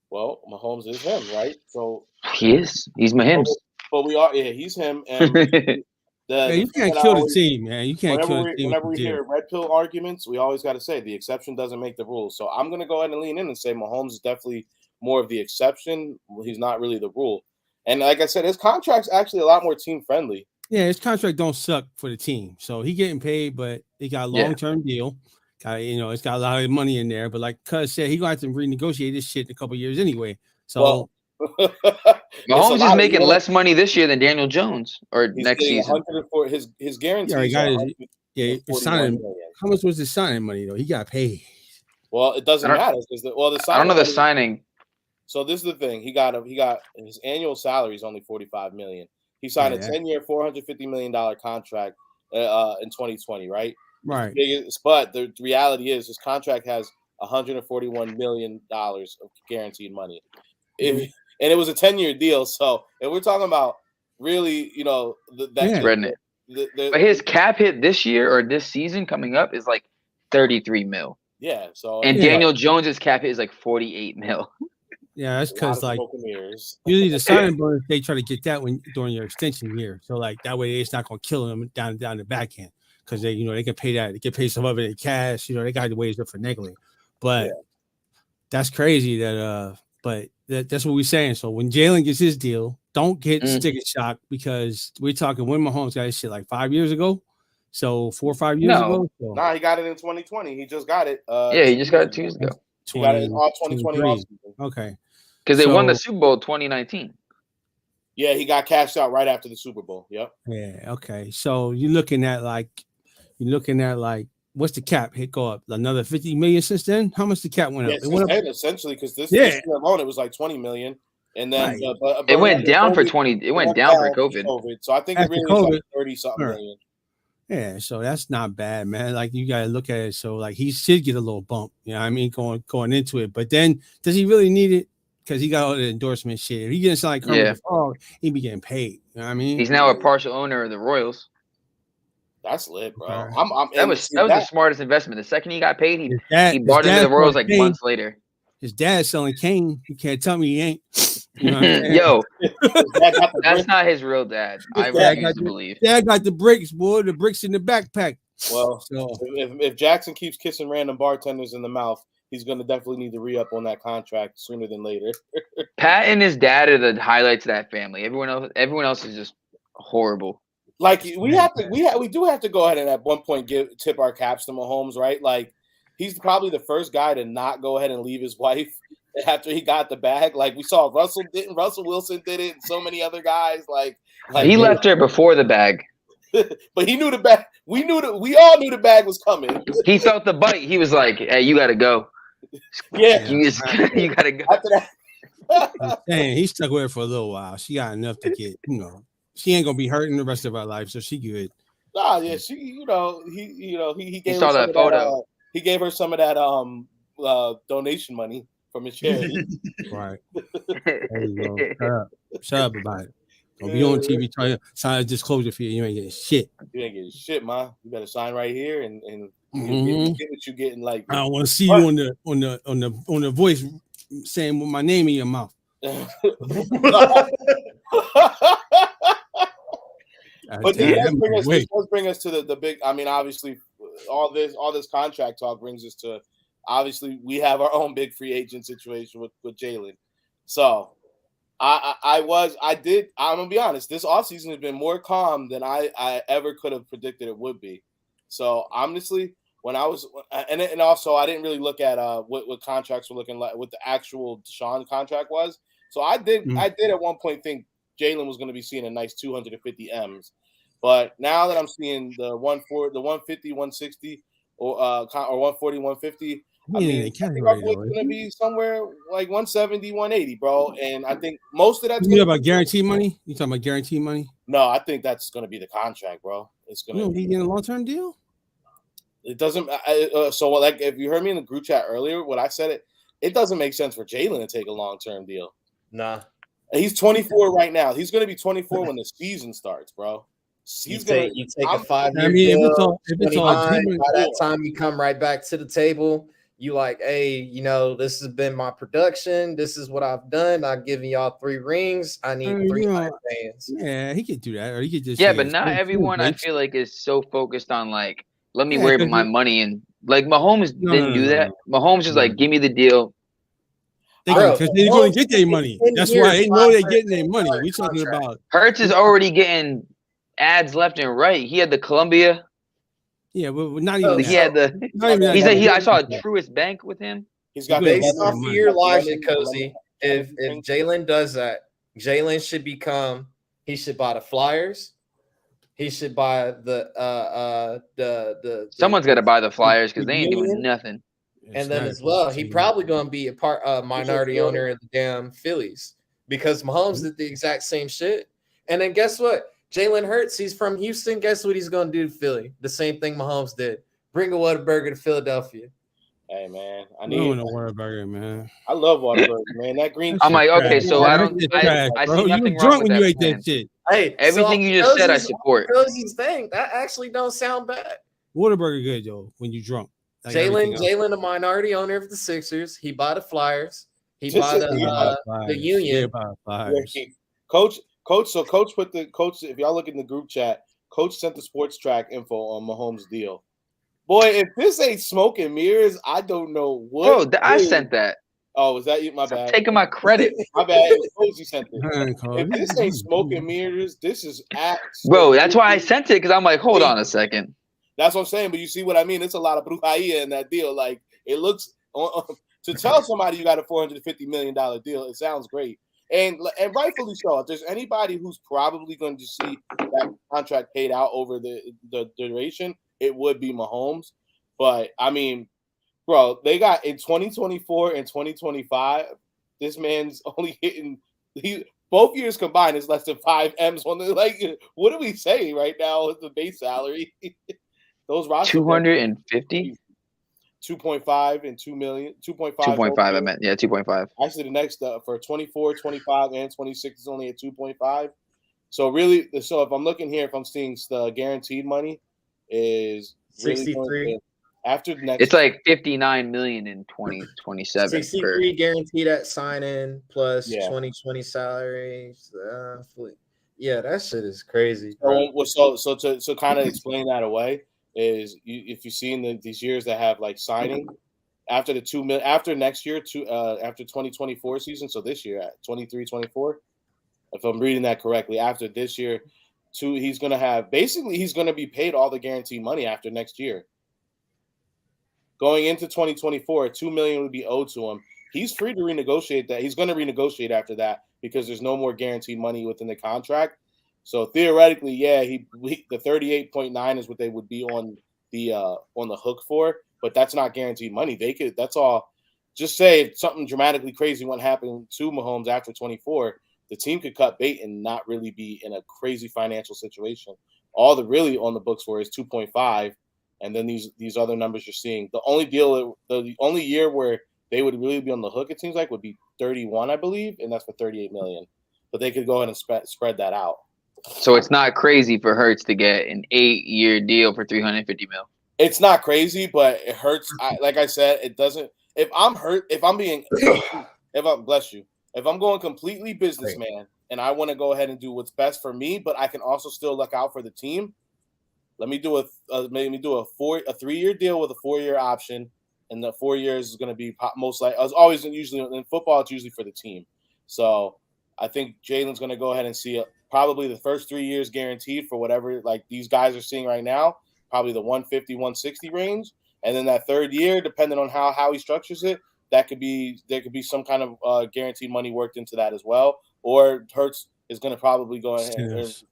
Well, Mahomes is him, right? So He is. He's Mahomes. but we are. Yeah, he's him. And You can't kill the team, man. You can't kill the team. Whenever we hear red pill arguments, we always got to say the exception doesn't make the rule. So I'm going to go ahead and lean in and say Mahomes is definitely more of the exception. He's not really the rule. And like I said, his contract's actually a lot more team friendly. Yeah, his contract don't suck for the team. So he getting paid, but he got a long-term deal. It's got a lot of money in there. But like Cuz said, he going to have to renegotiate this shit in a couple of years anyway. So Mahomes is making less money this year than Daniel Jones or next season. His guarantee. Signing. How much was his signing money though? He got paid. Well, it doesn't matter because the signing. I don't know the signing. So this is the thing. He got his annual salary is only $45 million. He signed a 10-year, $450 million contract in 2020, right? Right. But the reality is his contract has $141 million of guaranteed money. And it was a 10-year deal. So if we're talking about really, spreading it. But his cap hit this year or this season coming up is like 33 mil. Yeah. So Daniel Jones's cap hit is like 48 mil. Yeah, that's because like usually the signing bonus they try to get that during your extension year, so like that way it's not gonna kill them down the back end because they can pay that, they can pay some of it in cash, they got the ways to finagle it. But that's crazy that's what we're saying. So when Jalen gets his deal, don't get sticker shock because we're talking when Mahomes got his shit like 5 years ago, so 4 or 5 years ago. So. Nah, he got it in 2020. He just got it. He just got it 2 years ago. He got it in all 2020. Okay. Because they won the Super Bowl 2019. Yeah, he got cashed out right after the Super Bowl. Yep. Yeah. Okay. So you're looking at like, what's the cap hit go up? Another 50 million since then? How much the cap went up? It went up essentially because this year alone it was like 20 million, and then it went down for 20. It went down for COVID. So I think it really was like 30 something million. Yeah, so that's not bad, man. Like you gotta look at it. So like he should get a little bump, going into it. But then does he really need it? Because he got all the endorsement shit. If he getting something like he'd be getting paid. You know what I mean? He's now a partial owner of the Royals. That's lit, bro. That was the smartest investment. The second he got paid, he bought into the Royals like months later. His dad's selling cane. You can't tell me he ain't. You know Yo, that's not his real dad. I refuse to believe. Dad got the bricks, boy. The bricks in the backpack. Well, if Jackson keeps kissing random bartenders in the mouth, he's going to definitely need to re-up on that contract sooner than later. Pat and his dad are the highlights of that family. Everyone else is just horrible. Like we do have to go ahead and at one point tip our caps to Mahomes, right? Like he's probably the first guy to not go ahead and leave his wife after he got the bag. Like we saw Russell Wilson did it, and so many other guys. Like he left her before the bag. But he knew the bag. We all knew the bag was coming. He felt the bite. He was like, "Hey, you gotta go." Yeah, you gotta go. After that, dang, he stuck with her for a little while. She got enough to get, she ain't gonna be hurting the rest of her life, so she good. Nah, yeah, she, he gave saw that photo. He gave her some of that donation money from his charity. Right. There you go. Shut up about it. Don't be on TV trying to sign a disclosure fee. You ain't getting shit. You ain't getting shit, ma. You better sign right here and get what you getting. Like I don't want to see you on the voice saying with my name in your mouth. But this does bring us to the big. I mean, obviously, all this contract talk brings us to obviously we have our own big free agent situation with Jalen. So I'm gonna be honest, this offseason has been more calm than I ever could have predicted it would be. So honestly, when I was and also I didn't really look at what contracts were looking like, what the actual Deshaun contract was. So I did at one point think Jalen was going to be seeing a nice 250 M's. But now that I'm seeing the 150, 160 or 140, 150, I think our boy's going to be somewhere like 170, 180, bro. And I think most of that's you talking about guaranteed money? You talking about guaranteed money? No, I think that's going to be the contract, bro. It's going to be getting a long-term deal? It doesn't. So like if you heard me in the group chat earlier, when I said it doesn't make sense for Jalen to take a long-term deal. Nah. He's 24 right now. He's going to be 24 when the season starts, bro. he's gonna. You take a 5-year I mean, deal. if it's all by that time, you come right back to the table. You like, hey, this has been my production. This is what I've done. I've given y'all 3 rings. I need 3 fans. Yeah, he could do that, or he could just but not everyone I feel like is so focused on like, let me worry about my money, and like Mahomes didn't do that. Mahomes is like, give me the deal. Because they're going to get their money. That's why they know they're getting their money. We talking about Hurts is already getting ads left and right. He had the Columbia. Yeah, but not even. He had the. I saw a Truist Bank with him. He's got based off of your logic, Cozy. If Jalen does that, Jalen should become. He should buy the Flyers. He should buy the. Someone's got to buy the Flyers because they ain't doing nothing. And then as well, he probably going to be a minority owner of the damn Phillies because Mahomes did the exact same shit. And then guess what? Jalen Hurts, he's from Houston. Guess what he's going to do to Philly? The same thing Mahomes did. Bring a Whataburger to Philadelphia. Hey, man. I need a Whataburger, man. I love Whataburger, man. That green I'm like, okay, so I see nothing wrong with when that you ate that shit. Hey, everything you just said, I support. Cozy's thing, that actually don't sound bad. Whataburger good, though, when you drunk. Like Jalen, a minority owner of the Sixers. He bought the Flyers. He bought the Union. Coach. So Coach put the coach. If y'all look in the group chat, Coach sent the sports track info on Mahomes' deal. Boy, if this ain't smoke and mirrors, I don't know what. Bro, I sent that. Oh, was that you? My bad. I'm taking my credit. My bad. It was Cozy sent it. If this ain't smoke and mirrors, this is Bro, that's why I sent it because I'm like, hold on a second. That's what I'm saying, but you see what I mean? It's a lot of brujeria in that deal. Like, it looks to tell somebody you got a $450 million deal, it sounds great. And rightfully so. If there's anybody who's probably going to see that contract paid out over the duration, it would be Mahomes. But I mean, bro, they got in 2024 and 2025, this man's only hitting both years combined is less than 5 M's on the what are we saying right now with the base salary? Those rosters 250, 2.5 and 2 million, 2.5. 2.5, I meant. Yeah, 2.5. Actually, the next for 24, 25, and 26 is only at 2.5. So really, if I'm looking here, if I'm seeing the guaranteed money is really 63 after the next. It's like 59 million in 2027. 63 guaranteed at sign-in plus 2020 salaries. Yeah, that shit is crazy. So to kind of explain that away. Is if you see in these years that have like signing after the 2 million after next year after 2024 season, so this year at 23-24, if I'm reading that correctly, after this year, he's going to be paid all the guaranteed money after next year. Going into 2024, $2 million would be owed to him. He's free to renegotiate that. He's going to renegotiate after that because there's no more guaranteed money within the contract. So theoretically, the 38.9 is what they would be on the hook for, but that's not guaranteed money. That's all. Just say if something dramatically crazy won't happen to Mahomes after 24, the team could cut bait and not really be in a crazy financial situation. All the really on the books for is 2.5, and then these other numbers you're seeing. The only year where they would really be on the hook, it seems like, would be 31, I believe, and that's for 38 million. But they could go ahead and spread that out. So it's not crazy for Hurts to get an 8-year deal for $350 million. It's not crazy, but it hurts. Like I said, it doesn't. If I'm going completely businessman and I want to go ahead and do what's best for me, but I can also still look out for the team. Let me do a 3-year deal with a 4-year option, and the 4 years is going to be most likely. Usually in football, it's usually for the team. So I think Jalen's going to go ahead and see probably the first 3 years guaranteed for whatever like these guys are seeing right now, probably the 150, 160 range. And then that third year, depending on how he structures it, there could be some kind of guaranteed money worked into that as well. Or Hurts is going to probably go ahead and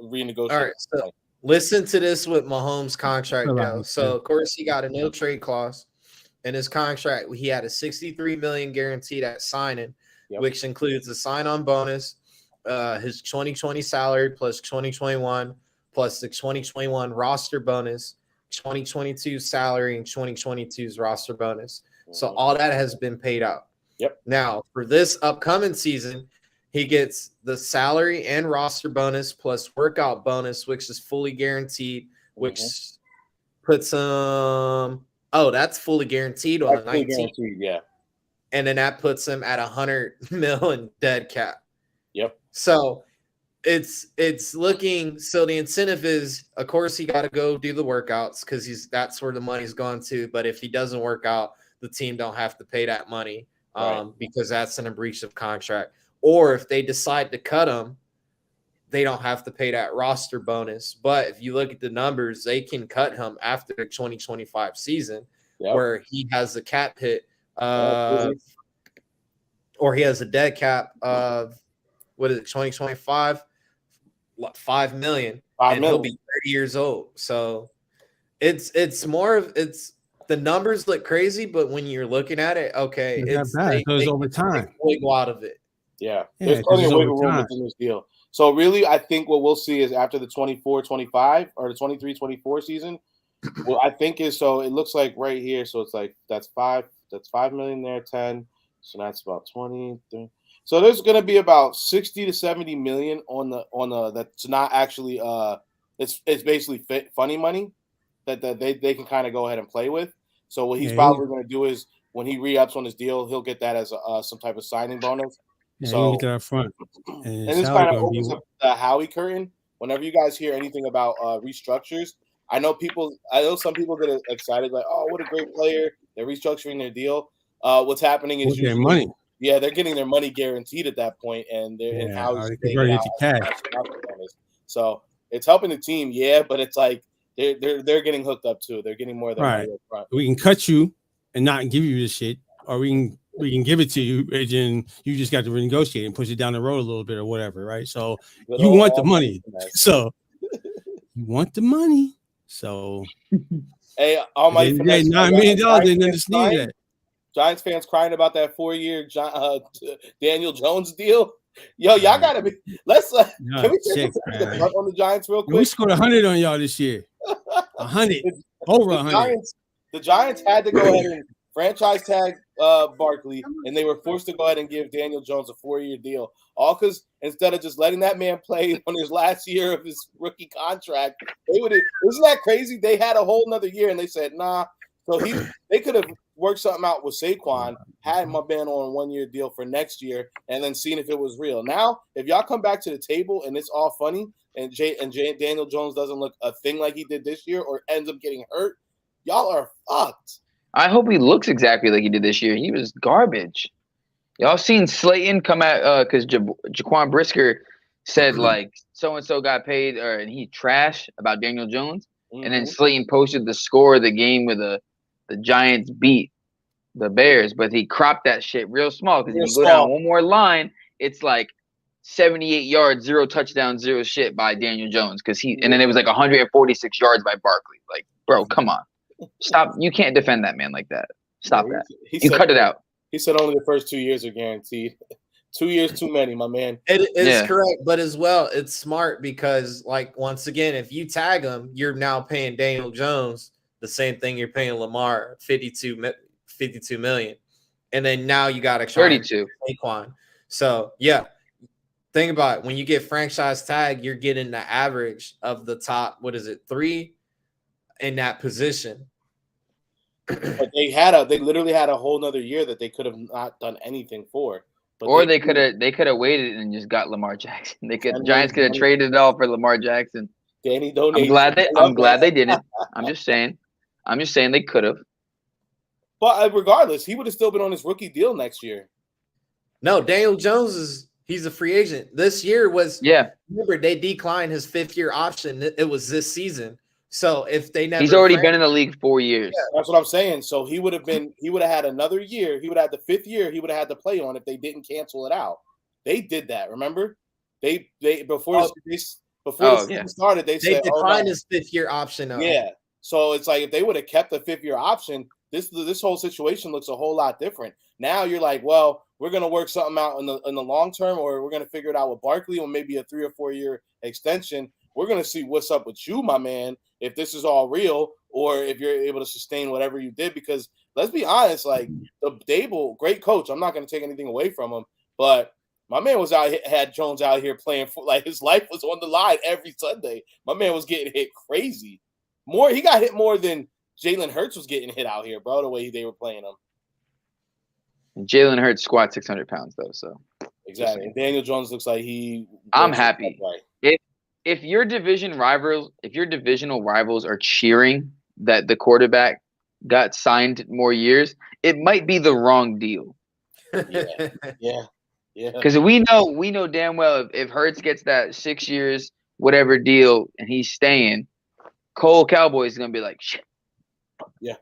renegotiate. All right, so listen to this with Mahomes' contract goes. So of course he got a no trade clause in his contract. He had a $63 million guaranteed at signing, which includes the sign-on bonus, his 2020 salary plus 2021 plus the 2021 roster bonus, 2022 salary and 2022's roster bonus. So all that has been paid out. Yep. Now for this upcoming season, He gets the salary and roster bonus plus workout bonus, which is fully guaranteed, which puts him. Oh, that's fully guaranteed on the 19th. Yeah. And then that puts him at 100 million dead cap. Yep. So it's looking. So the incentive is, of course, he got to go do the workouts because that's where the money's gone to. But if he doesn't work out, the team don't have to pay that money because that's in a breach of contract. Or if they decide to cut him, they don't have to pay that roster bonus. But if you look at the numbers, they can cut him after the 2025 season where he has a cap hit or he has a dead cap of, what is it, 2025? 5 million. He'll be 30 years old. So it's more of the numbers look crazy, but when you're looking at it, okay, it's bad. It goes over time. Wiggle out of it. Yeah, there's plenty of wiggle room within this deal. So really, I think what we'll see is after the 24-25 or the 23-24 season, what I think is, so it looks like right here. So it's like that's 5 million there, 10. So that's about 20. 30. So there's going to be about 60 to 70 million on the that's not actually it's basically funny money that they can kind of go ahead and play with. So what he's probably going to do is when he re-ups on his deal, he'll get that as some type of signing bonus. Yeah, so get that up front. And this kind of opens up the Howie curtain. Whenever you guys hear anything about restructures, I know some people get excited, like, oh, what a great player. They're restructuring their deal. What's happening is their money. Yeah, they're getting their money guaranteed at that point, and Howie's converting it to cash. So it's helping the team, but it's like they're getting hooked up too. They're getting more of their money up front. We can cut you and not give you the shit, or we can give it to you, and then you just got to renegotiate and push it down the road a little bit or whatever, right? So you want the money. So you want the money. So hey, all my $9 million didn't understand that. Giants fans crying about that 4-year Daniel Jones deal. Yo, y'all gotta be. Let's can we take the front on the Giants real quick? We scored 100 on y'all this year. 100 over 100. The Giants had to go ahead and franchise tag Barkley, and they were forced to go ahead and give Daniel Jones a 4-year deal. All because instead of just letting that man play on his last year of his rookie contract, they would. Isn't that crazy? They had a whole nother year, and they said, nah. So they could have worked something out with Saquon, had my man on a 1-year deal for next year, and then seen if it was real. Now, if y'all come back to the table and it's all funny, and Daniel Jones doesn't look a thing like he did this year, or ends up getting hurt, y'all are fucked. I hope he looks exactly like he did this year. He was garbage. Y'all seen Slayton come out because Jaquan Brisker said like so and so got paid, and he trash about Daniel Jones, and then Slayton posted the score of the game with the Giants beat the Bears, but he cropped that shit real small because if you go down one more line, it's like 78 yards, 0 touchdowns, 0 shit by Daniel Jones and then it was like 146 yards by Barkley. Like, bro, come on, stop! You can't defend that man like that. Stop that. You cut it out. He said only the first 2 years are guaranteed. 2 years too many, my man. It is correct, but as well, it's smart because, like, once again, if you tag him, you're now paying Daniel Jones the same thing you're paying Lamar, 52 million. And then now you got to 32 Saquon. So, yeah, think about it. When you get franchise tag, you're getting the average of the top, 3 in that position. But they literally had a whole nother year that they could have not done anything for. Or they could have waited and just got Lamar Jackson. Giants could have traded it all for Lamar Jackson. Danny donated. I'm glad they didn't. I'm just saying they could have. But regardless, he would have still been on his rookie deal next year. No, Daniel Jones he's a free agent. This year was Remember, they declined his 5th-year option. It was this season. So if they never, he's already been in the league 4 years. Yeah, that's what I'm saying. So he would have had another year. He would have had the 5th year. He would have had to play on if they didn't cancel it out. They did that. Remember, before the season started, they said declined his 5th-year option. Yeah. So it's like if they would have kept the 5th-year option, this whole situation looks a whole lot different. Now you're like, well, we're gonna work something out in the long term, or we're gonna figure it out with Barkley on maybe a 3 or 4 year extension. We're gonna see what's up with you, my man, if this is all real, or if you're able to sustain whatever you did. Because let's be honest, like the Dable, great coach. I'm not gonna take anything away from him, but My man had Jones out here playing for like his life was on the line every Sunday. My man was getting hit crazy. He got hit more than Jalen Hurts was getting hit out here, bro. The way they were playing him. Jalen Hurts squats 600 pounds though, so exactly. And Daniel Jones looks like I'm happy. If your divisional rivals are cheering that the quarterback got signed more years, it might be the wrong deal. Yeah. Because we know damn well if Hurts gets that 6 years whatever deal and he's staying, Cole Cowboys is gonna be like shit. Yeah.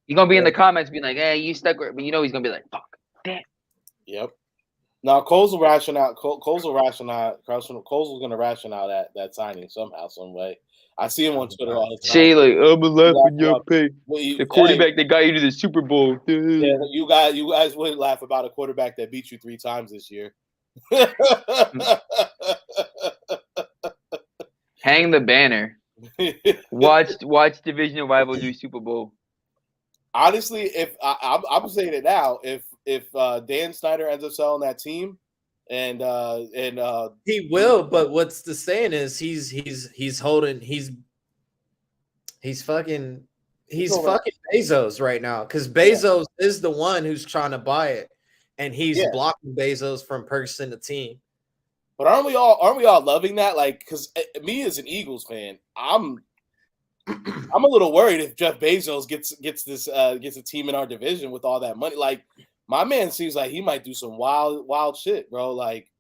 He's gonna be in the comments being like, "Hey, you stuck with," but he's gonna be like, "Fuck, damn." Yep. Now Cole's will ration out. Cole's gonna ration out that signing somehow, some way. I see him on Twitter all the time. Say like, I'm laughing your pay. The quarterback that got you to the Super Bowl. Yeah, you guys wouldn't laugh about a quarterback that beat you 3 times this year. Hang the banner. Watch divisional rival do Super Bowl. Honestly, if I'm saying it now, if Dan Snyder ends up selling that team, and he will, but what's the saying is he's fucking Bezos right now because Bezos is the one who's trying to buy it, and he's blocking Bezos from purchasing the team. But aren't we all loving that? Like, because me as an Eagles fan, I'm a little worried if Jeff Bezos gets a team in our division with all that money. Like, my man seems like he might do some wild shit, bro. Like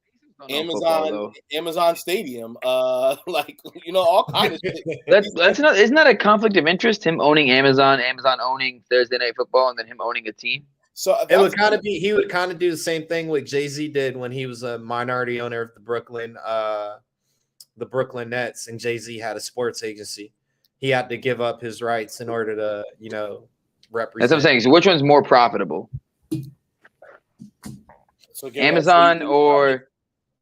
Amazon Stadium, like all kind of shit. Isn't that a conflict of interest? Him owning Amazon owning Thursday Night Football, and then him owning a team. So it would kind of be he would kind of do the same thing like Jay-Z did when he was a minority owner of the Brooklyn Nets, and Jay-Z had a sports agency. He had to give up his rights in order to, represent. That's what I'm saying. So which one's more profitable? So Amazon or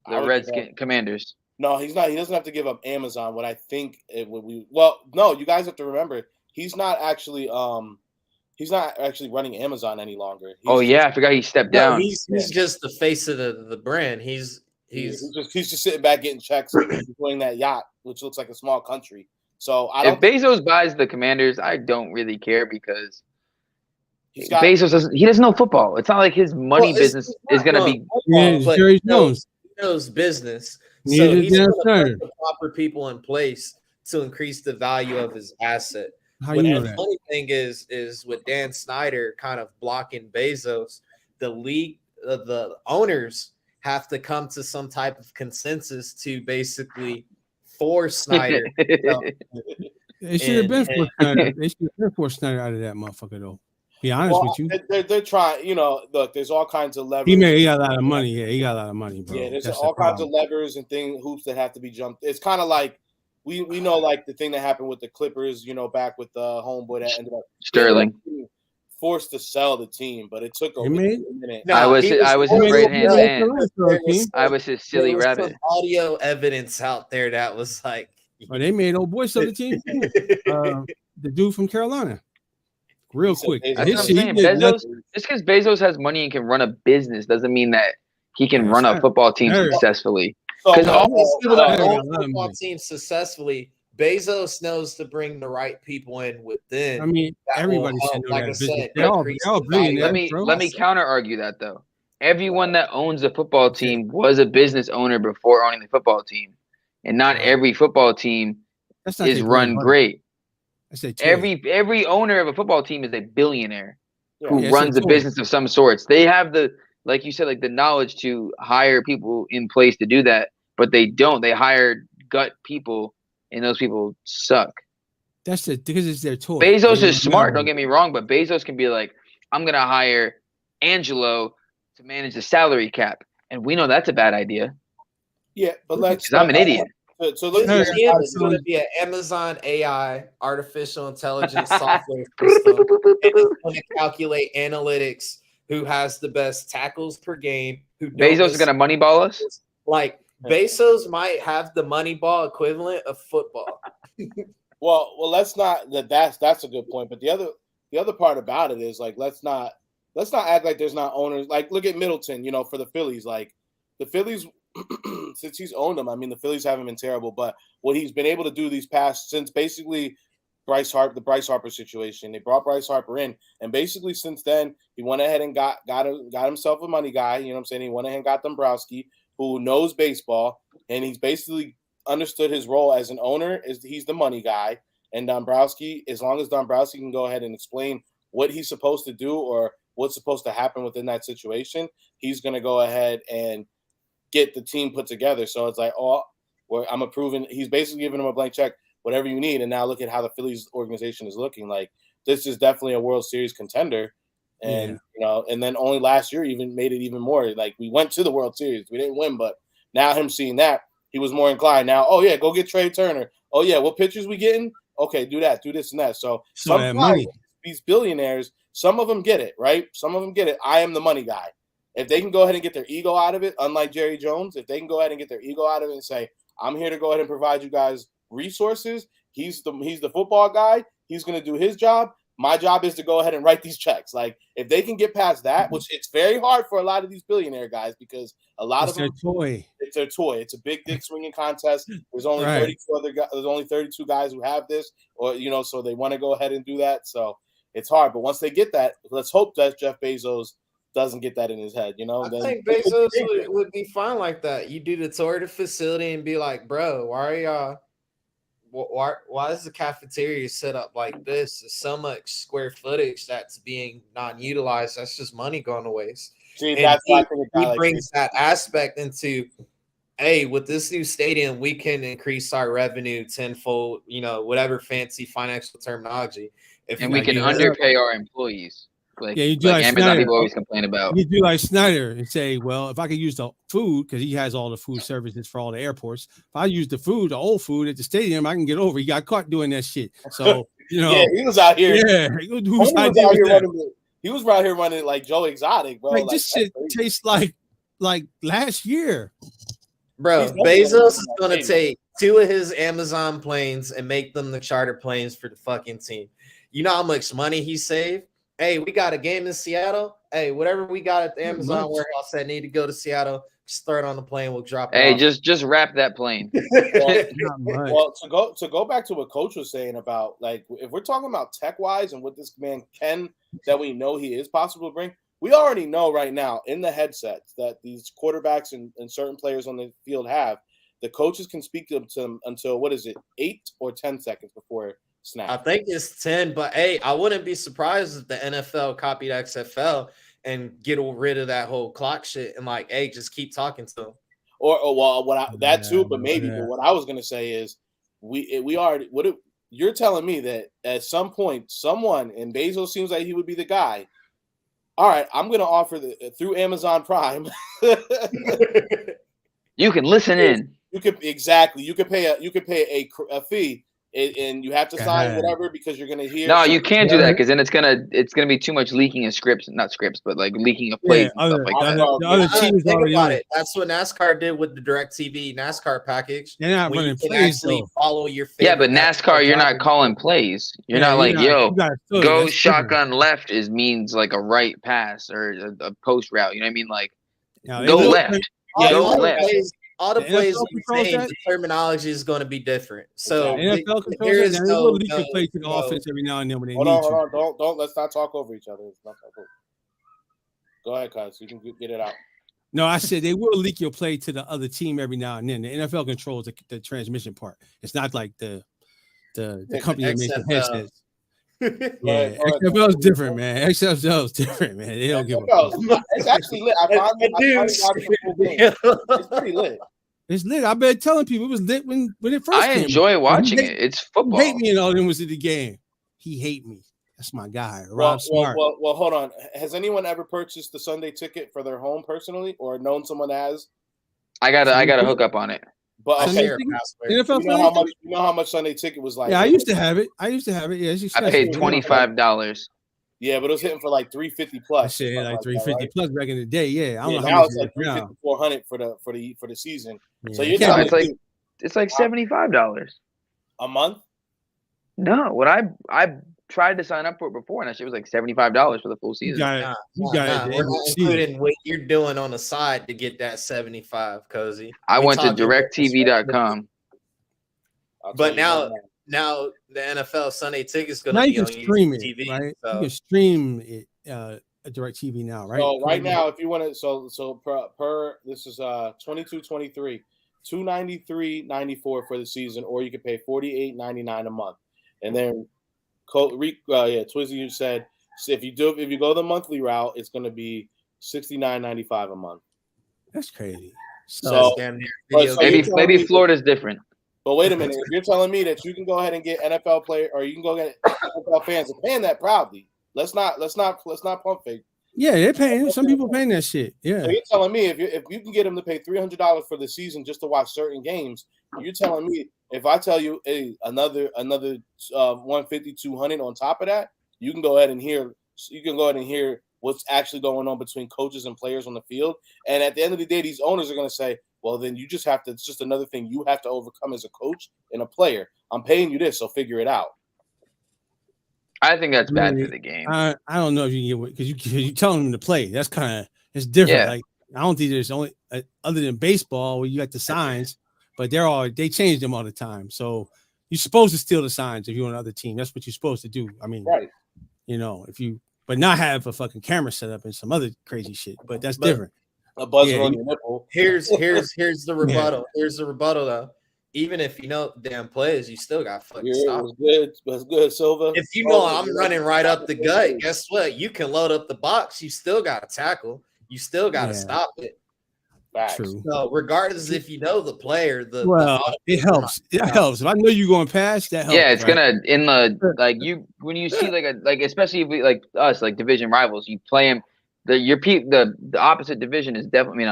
the Redskins Commanders? No, he's not. He doesn't have to give up Amazon. What I think it would be. Well, no, you guys have to remember he's not actually running Amazon any longer. I forgot he stepped down. He's just the face of the brand. He's just sitting back getting checks, enjoying that yacht, which looks like a small country. So if Bezos buys the Commanders, I don't really care because Bezos doesn't know football. It's not like his money business is going to be. Jerry Jones knows business, so he's going to put the proper people in place to increase the value of his asset. How you know the that? funny thing is with Dan Snyder kind of blocking Bezos, the league, the owners have to come to some type of consensus to basically force Snyder. They should have been for Snyder. They should have been for Snyder out of that motherfucker, though. Be honest with you. They're trying, look, there's all kinds of levers. He got a lot of money. Yeah, he got a lot of money, bro. Yeah, there's all kinds of levers and hoops that have to be jumped. It's kind of like we know, like the thing that happened with the Clippers, back with the homeboy that ended up Sterling forced to sell the team, but it took a minute. No, I was his right hand man. I was his silly rabbit. Some audio evidence out there that was like, they made old boy sell the team. The dude from Carolina. Real quick. Just because Bezos has money and can run a business doesn't mean that he can run a football team successfully. Because all these people that run a football team successly, Bezos knows to bring the right people in within. I mean, everybody should know that business. They're all brilliant. Let me counter argue that though. Everyone that owns a football team was a business owner before owning the football team, and not every football team is run great. Every owner of a football team is a billionaire who runs a business of some sorts. They have like you said, like the knowledge to hire people in place to do that, but they don't. They hire gut people, and those people suck. That's it, because it's their toy. Bezos is smart, don't get me wrong, but Bezos can be like, I'm going to hire Angelo to manage the salary cap, and we know that's a bad idea. Yeah, but I'm an idiot. So it's going to be an Amazon AI, artificial intelligence software system. It's going to calculate analytics, who has the best tackles per game. Bezos is going to moneyball us? Like, Bezos might have the Moneyball equivalent of football. well, let's not. That's a good point. But the other part about it is like let's not act like there's not owners. Like, look at Middleton. For the Phillies, like the Phillies, since he's owned them, I mean, the Phillies haven't been terrible, but what he's been able to do these past, since basically the Bryce Harper situation, they brought Bryce Harper in, and basically since then, he went ahead and got himself a money guy. You know what I'm saying? He went ahead and got Dombrowski, who knows baseball, and he's basically understood his role as an owner. He's the money guy, and Dombrowski, as long as Dombrowski can go ahead and explain what he's supposed to do or what's supposed to happen within that situation, he's going to go ahead and get the team put together. So it's like, I'm approving. He's basically giving him a blank check, whatever you need. And now look at how the Phillies organization is looking. Like, this is definitely a World Series contender. And, and then only last year even made it even more. Like, we went to the World Series. We didn't win, but now him seeing that, he was more inclined. Now, go get Trey Turner. Oh, yeah, what pitchers we getting? Okay, do that, do this and that. So sometimes these billionaires, some of them get it, right? Some of them get it. I am the money guy. If they can go ahead and get their ego out of it, unlike Jerry Jones, if they can go ahead and get their ego out of it and say, I'm here to go ahead and provide you guys resources. He's the football guy. He's going to do his job. My job is to go ahead and write these checks. Like, if they can get past that, which it's very hard for a lot of these billionaire guys because a lot of them, it's their toy. It's a big dick swinging contest. There's only 32 other guys. There's only 32 guys who have this, or so they want to go ahead and do that. So it's hard. But once they get that, let's hope that Jeff Bezos doesn't get that in his head. I think Bezos would be fine like that. You do the tour of the facility and be like, bro, why are y'all? Why is the cafeteria set up like this? There's so much square footage that's being non-utilized. That's just money going to waste. See, he brings that aspect into, hey, with this new stadium, we can increase our revenue tenfold, whatever fancy financial terminology. And we can underpay our employees. Like, you do like Amazon people always complain about. You do like Snyder and say, well, if I could use the food, because he has all the food services for all the airports. If I use the old food at the stadium, I can get over. He got caught doing that shit. So, he was out here. Yeah, he was out here running like Joe Exotic, bro. Like, this shit tastes like last year. Bro, Bezos is going to take 2 of his Amazon planes and make them the charter planes for the fucking team. You know how much money he saved? Hey, we got a game in Seattle. Hey, whatever we got at the Amazon warehouse that need to go to Seattle, just throw it on the plane. We'll drop it. Hey, just wrap that plane. Well, to go back to what Coach was saying about, like, if we're talking about tech wise and what this man can, that we know he is possible to bring, we already know right now in the headsets that these quarterbacks and certain players on the field have. The coaches can speak to them until 8 or 10 seconds before snap. I think it's 10, but hey, I wouldn't be surprised if the NFL copied XFL and get rid of that whole clock shit and just keep talking to them. But what I was gonna say is we already you're telling me that at some point someone, and Bezos seems like he would be the guy. All right, I'm gonna offer through Amazon Prime. You can listen in. You could pay a fee. And you have to sign whatever because you're gonna hear. No, you can't do that because then it's gonna be too much leaking of scripts, not scripts, but like leaking of plays and stuff like that. Think about it. That's what NASCAR did with the DirecTV NASCAR package. They're not running plays. Follow your favorite. Yeah, but NASCAR, you're not calling plays. You're not like, go shotgun left means like a right pass or a post route. You know what I mean? Like, go left. Go left. All the plays the terminology is going to be different. So NFL controls that. They will leak your play to the offense every now and then when they need to. Hold on. Don't let's not talk over each other. Go ahead, Kyle, so you can get it out. No, I said they will leak your play to the other team every now and then. The NFL controls the transmission part. It's not like the company that makes the headsets. Yeah, XFL is different, man. XFL is different, man. They don't give a fuck. It's actually lit. I it's pretty lit. It's lit. I've been telling people it was lit when it first came. I enjoy watching it. It's football. He hate me and all them was at the game. He hate me. That's my guy. Rob Smart. Well, hold on. Has anyone ever purchased the Sunday ticket for their home personally, or known someone that has? I got a hook up on it. But okay, you know how much Sunday ticket was like? Yeah, I used to have it. Yeah, I paid $25. Yeah, but it was hitting for like $350 plus. Shit, like $350 plus back in the day. Yeah, I don't know now it's like $350, $400 for the season. Yeah. So you're telling it's like $75 a month. No, what I tried to sign up for it before, and that shit was like $75 for the full season. We're not including what you're doing on the side to get that 75, Cozy. I went to directtv.com. But now the NFL Sunday Ticket's going to be on stream TV. It, right? So. You can stream it DirecTV now, right? So right now, if you want to, so per this is 22-23, $293.94 for the season, or you can pay $48.99 a month. And then, Twizzy, you said if you go the monthly route, it's going to be $69.95 a month. That's crazy. So maybe Florida's different. But wait a minute, if you're telling me that you can go ahead and get NFL player, or you can go get NFL fans and paying that proudly, let's not pump fake. Yeah, they're paying. Some people paying that shit. Yeah. So you're telling me if you can get them to pay $300 for the season just to watch certain games, you're telling me if I tell you another 150, 200 on top of that, you can go ahead and hear what's actually going on between coaches and players on the field. And at the end of the day, these owners are going to say, well, then you just have to. It's just another thing you have to overcome as a coach and a player. I'm paying you this, so figure it out. I think that's bad for the game. I don't know if you can get because you telling them to play. That's it's different. Yeah. Like I don't think there's only other than baseball where you got the signs, but they change them all the time. So you're supposed to steal the signs if you're on another team. That's what you're supposed to do. I mean, right? But not have a fucking camera set up and some other crazy shit. But that's different. A buzzer on your nipple. Here's the rebuttal. Yeah. Here's the rebuttal though. Even if you know damn plays, you still got fucking stop. That's good, Silva. If you know I'm running right up the gut, guess what? You can load up the box. You still got to tackle. You still got to stop it. True. So regardless if you know the player, it helps. It helps. If I know you're going past, that helps. Yeah, it's gonna when you see like especially if we, like us, like division rivals, you play them. The opposite division is definitely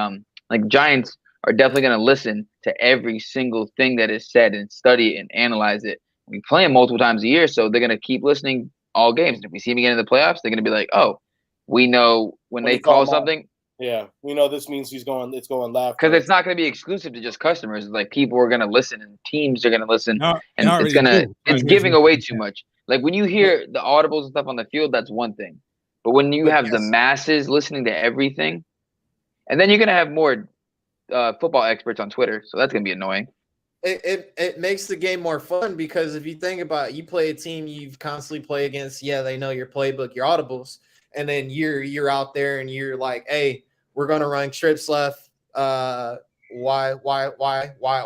like Giants are definitely going to listen to every single thing that is said and study and analyze it. We play them multiple times a year, so they're going to keep listening all games. If we see them again in the playoffs, they're going to be like, "Oh, we know when they call something." Yeah, we know this means it's going left. Because it's not going to be exclusive to just customers. Like people are going to listen, and teams are going to listen, and it's giving away too much. Like when you hear the audibles and stuff on the field, that's one thing. But when you have the masses listening to everything, and then you're going to have more football experts on Twitter, so that's going to be annoying. It makes the game more fun because if you think about it, you play a team you've constantly play against, they know your playbook, your audibles, and then you're out there and you're like, hey, we're going to run trips left, Y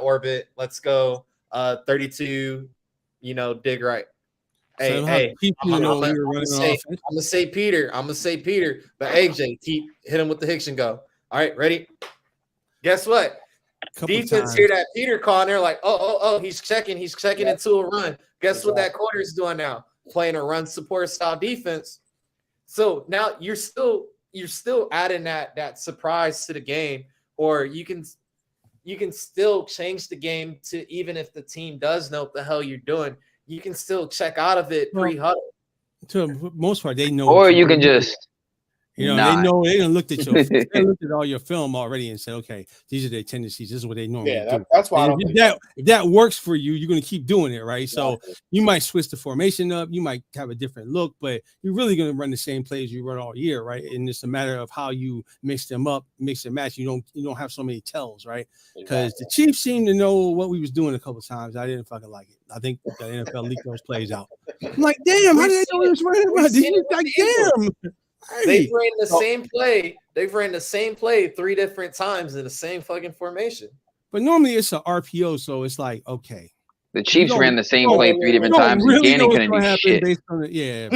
orbit, let's go, 32, dig right. Hey, I'm gonna say Peter. But AJ, hit him with the Hicks and go. All right, ready? Guess what? Defense hear that Peter call and they're like, oh, he's checking into a run. Guess what that corner is doing now? Playing a run support style defense. So now you're still adding that surprise to the game, or you can still change the game to even if the team does know what the hell you're doing. You can still check out of it pre-huddle. To the most part, they know. Or you can just, they know they're gonna look at they looked at all your film already and said, okay, these are their tendencies. This is what they normally do. That's why if that works for you, you're gonna keep doing it, right? So you might switch the formation up, you might have a different look, but you're really gonna run the same plays you run all year, right? And it's a matter of how you mix them up, mix and match. You don't have so many tells, right? Because the Chiefs seem to know what we was doing a couple of times. I didn't fucking like it. I think the NFL leaked those plays out. I'm like, damn, how did they know he was running around? Like, damn. They've ran the same play. They've ran the same play 3 different times in the same fucking formation. But normally it's an RPO, so it's like, okay. The Chiefs ran the same play 3 different times, and Gannon couldn't do shit. Based on it.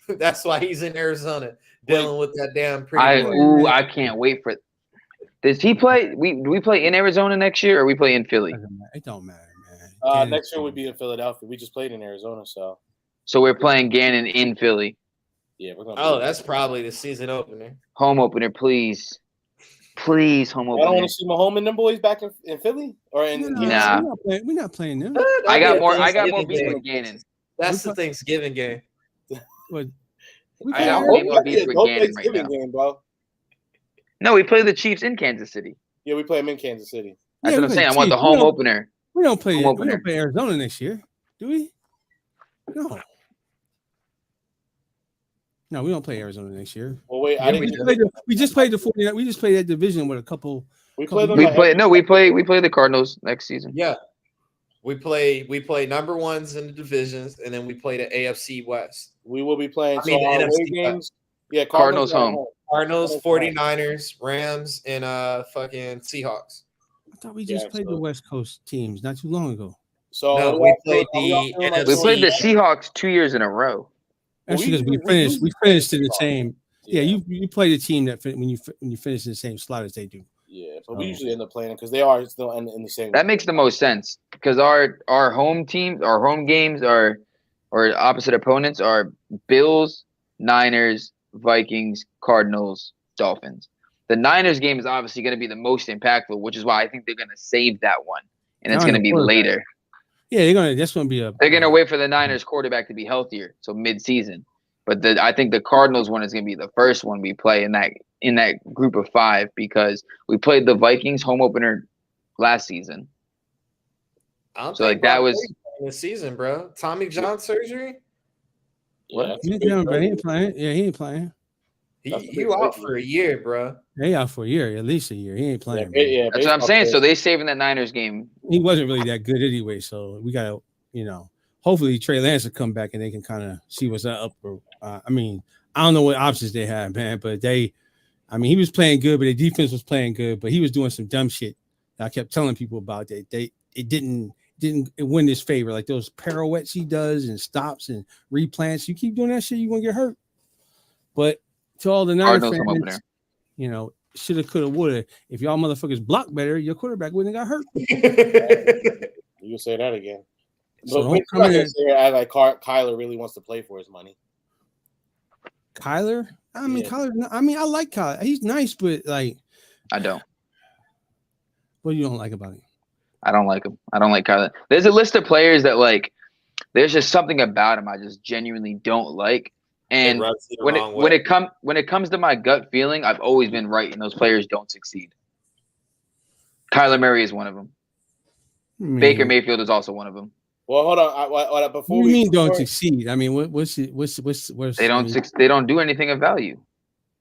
But that's why he's in Arizona dealing with that damn. I can't wait for. Does he play? Do we play in Arizona next year, or we play in Philly? It don't matter, man. Next year would be in Philadelphia. We just played in Arizona, so. So we're playing Gannon in Philly. Yeah, we're gonna. That's probably the season opener. Home opener, please. Please, home opener. I don't want to see Mahomes and them boys back in Philly or in. Nah, we're not playing them. I got more beef with Gannon. That's the Thanksgiving game. I got way more beef with Gannon right now. Game, bro. No, we play the Chiefs in Kansas City. Yeah, we play them in Kansas City. That's what I'm saying. I want the home opener. We don't play Arizona next year, do we? No. No, we don't play Arizona next year. Well, wait, we just played the 49. We just played that division with a couple. We play the Cardinals next season. Yeah. We play number ones in the divisions, and then we play the AFC West. We will be playing the NFC games. Yeah, Cardinals home. Cardinals, 49ers, Rams, and fucking Seahawks. I thought we just played the West Coast teams not too long ago. So no, we played we played the Seahawks 2 years in a row. That's because we finished in the same. Yeah, you play the team that when you finish in the same slot as they do. Yeah, but we usually end up playing because they are still in the same. That makes the most sense because our home teams, our home games are, or opposite opponents are Bills, Niners, Vikings, Cardinals, Dolphins. The Niners game is obviously going to be the most impactful, which is why I think they're going to save that one, and it's going to be later. Yeah, That's going to be They're going to wait for the Niners quarterback to be healthier, so mid-season. But I think the Cardinals one is going to be the first one we play in that group of 5 because we played the Vikings home opener last season. So like that was the season, bro. Tommy John surgery. What? He ain't playing. Yeah, he ain't playing. You out for a year, bro. He out for a year, at least a year. He ain't playing. Yeah, that's what I'm saying. So they saving that Niners game. He wasn't really that good anyway. So we gotta, hopefully Trey Lance will come back and they can kind of see what's up. I don't know what options they have, man, but he was playing good, but the defense was playing good, but he was doing some dumb shit. I kept telling people about that. It didn't win his favor, like those pirouettes he does and stops and replants. You keep doing that shit, you're gonna get hurt. But to all the Niners fans, shoulda, coulda, woulda. If y'all motherfuckers block better, your quarterback wouldn't have got hurt. You can say that again. So but Kyler really wants to play for his money. Kyler? Kyler. I like Kyler. He's nice, but like, I don't. What do you don't like about him? I don't like him. I don't like Kyler. There's a list of players that like. There's just something about him I just genuinely don't like. And when it comes to my gut feeling, I've always been right, and those players don't succeed. Kyler Murray is one of them. Baker Mayfield is also one of them. Well, hold on. Before you mean don't succeed? What's they don't they don't do anything of value.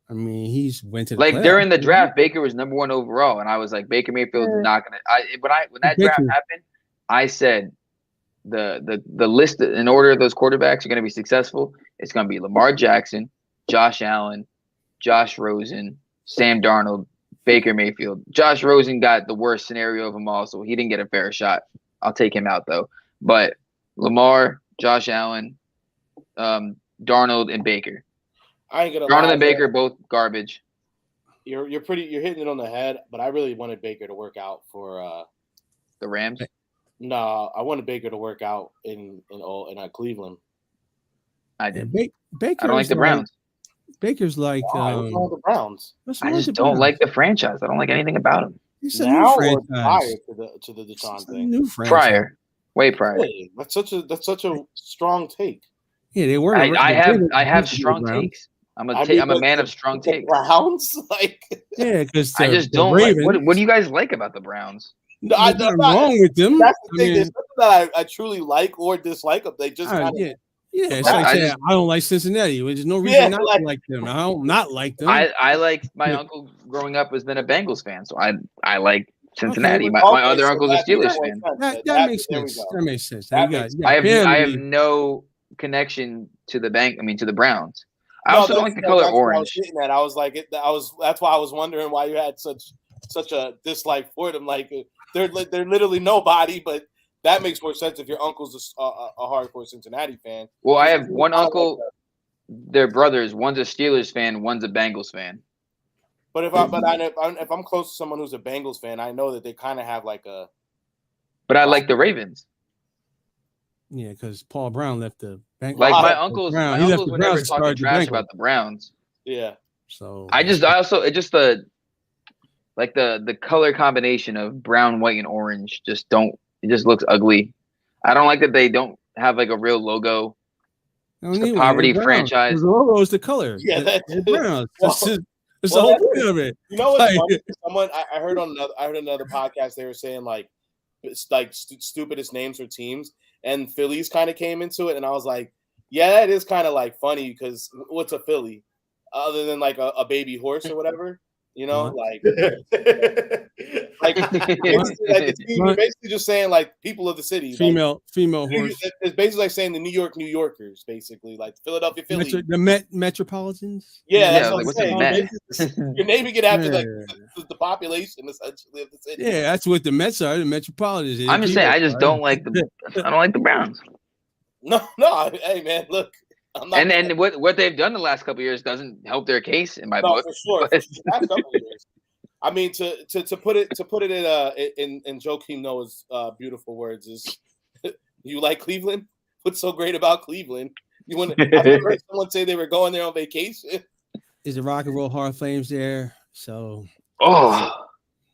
He's went to the like playoffs. During the draft, Baker was number 1 overall, and I was like, Baker Mayfield is not gonna. When that draft happened, I said the list in order of those quarterbacks are going to be successful. It's going to be Lamar Jackson, Josh Allen, Josh Rosen, Sam Darnold, Baker Mayfield. Josh Rosen got the worst scenario of them all, so he didn't get a fair shot. I'll take him out though. But Lamar, Josh Allen, Darnold, and Baker. I ain't gonna Darnold and Baker both garbage. You're hitting it on the head, but I really wanted Baker to work out for the Rams. No, I wanted Baker to work out in Cleveland. I did. Baker. I don't like the Browns. Baker's like the Browns. I just don't like the franchise. I don't like anything about him. It's a new franchise. Prior to the Deshaun thing. New franchise. Prior. Way prior. Really? That's such a strong take. Yeah, they were. I have strong takes. I'm a man of strong takes. Browns, because I just don't like. What do you guys like about the Browns? No, I'm not wrong with them. That's the thing. There's nothing that I truly like or dislike them. They just it's like saying I don't like Cincinnati. There's no reason not to like them. I don't not like them. I like my uncle growing up has been a Bengals fan, so I like Cincinnati. My other uncle's a Steelers fan. That makes sense. That makes sense. I have no connection to the to the Browns. I also don't like the color orange. That's why I was wondering why you had such a dislike for them. Like they're literally nobody, but that makes more sense if your uncle's a hardcore Cincinnati fan. Well, I have one uncle. They're brothers. One's a Steelers fan. One's a Bengals fan. But if I'm close to someone who's a Bengals fan, I know that they kind of have like a. But I like the Ravens. Yeah, because Paul Brown left the Bengals. Like my uncles would never talk trash about the Browns. Yeah. So the color combination of brown, white, and orange it just looks ugly. I don't like that they don't have like a real logo. It's a poverty franchise. The logo is the color. Yeah, that's brown. It's the whole thing of it. You know what's funny? Someone I heard another podcast. They were saying like it's like stupidest names for teams, and Phillies kind of came into it, and I was like, Yeah, that is kind of like funny because what's a filly other than like a baby horse or whatever? You know, like you're basically just saying like people of the city, female horse. It's basically like saying the New Yorkers, basically like Philadelphia Phillies, the Metropolitans. Yeah, that's like what I'm saying. You're naming it after like the population essentially of the city. Yeah, that's what the Mets are. The Metropolitans. I'm just saying, I just don't like the Browns. No, hey man, look. I'm not and what they've done the last couple of years doesn't help their case in my book. For sure. Last couple of years. I mean, to put it in Joakim Noah's beautiful words is, you like Cleveland? What's so great about Cleveland? I've never heard someone say they were going there on vacation. Is the Rock and Roll Hall of Fame's there? So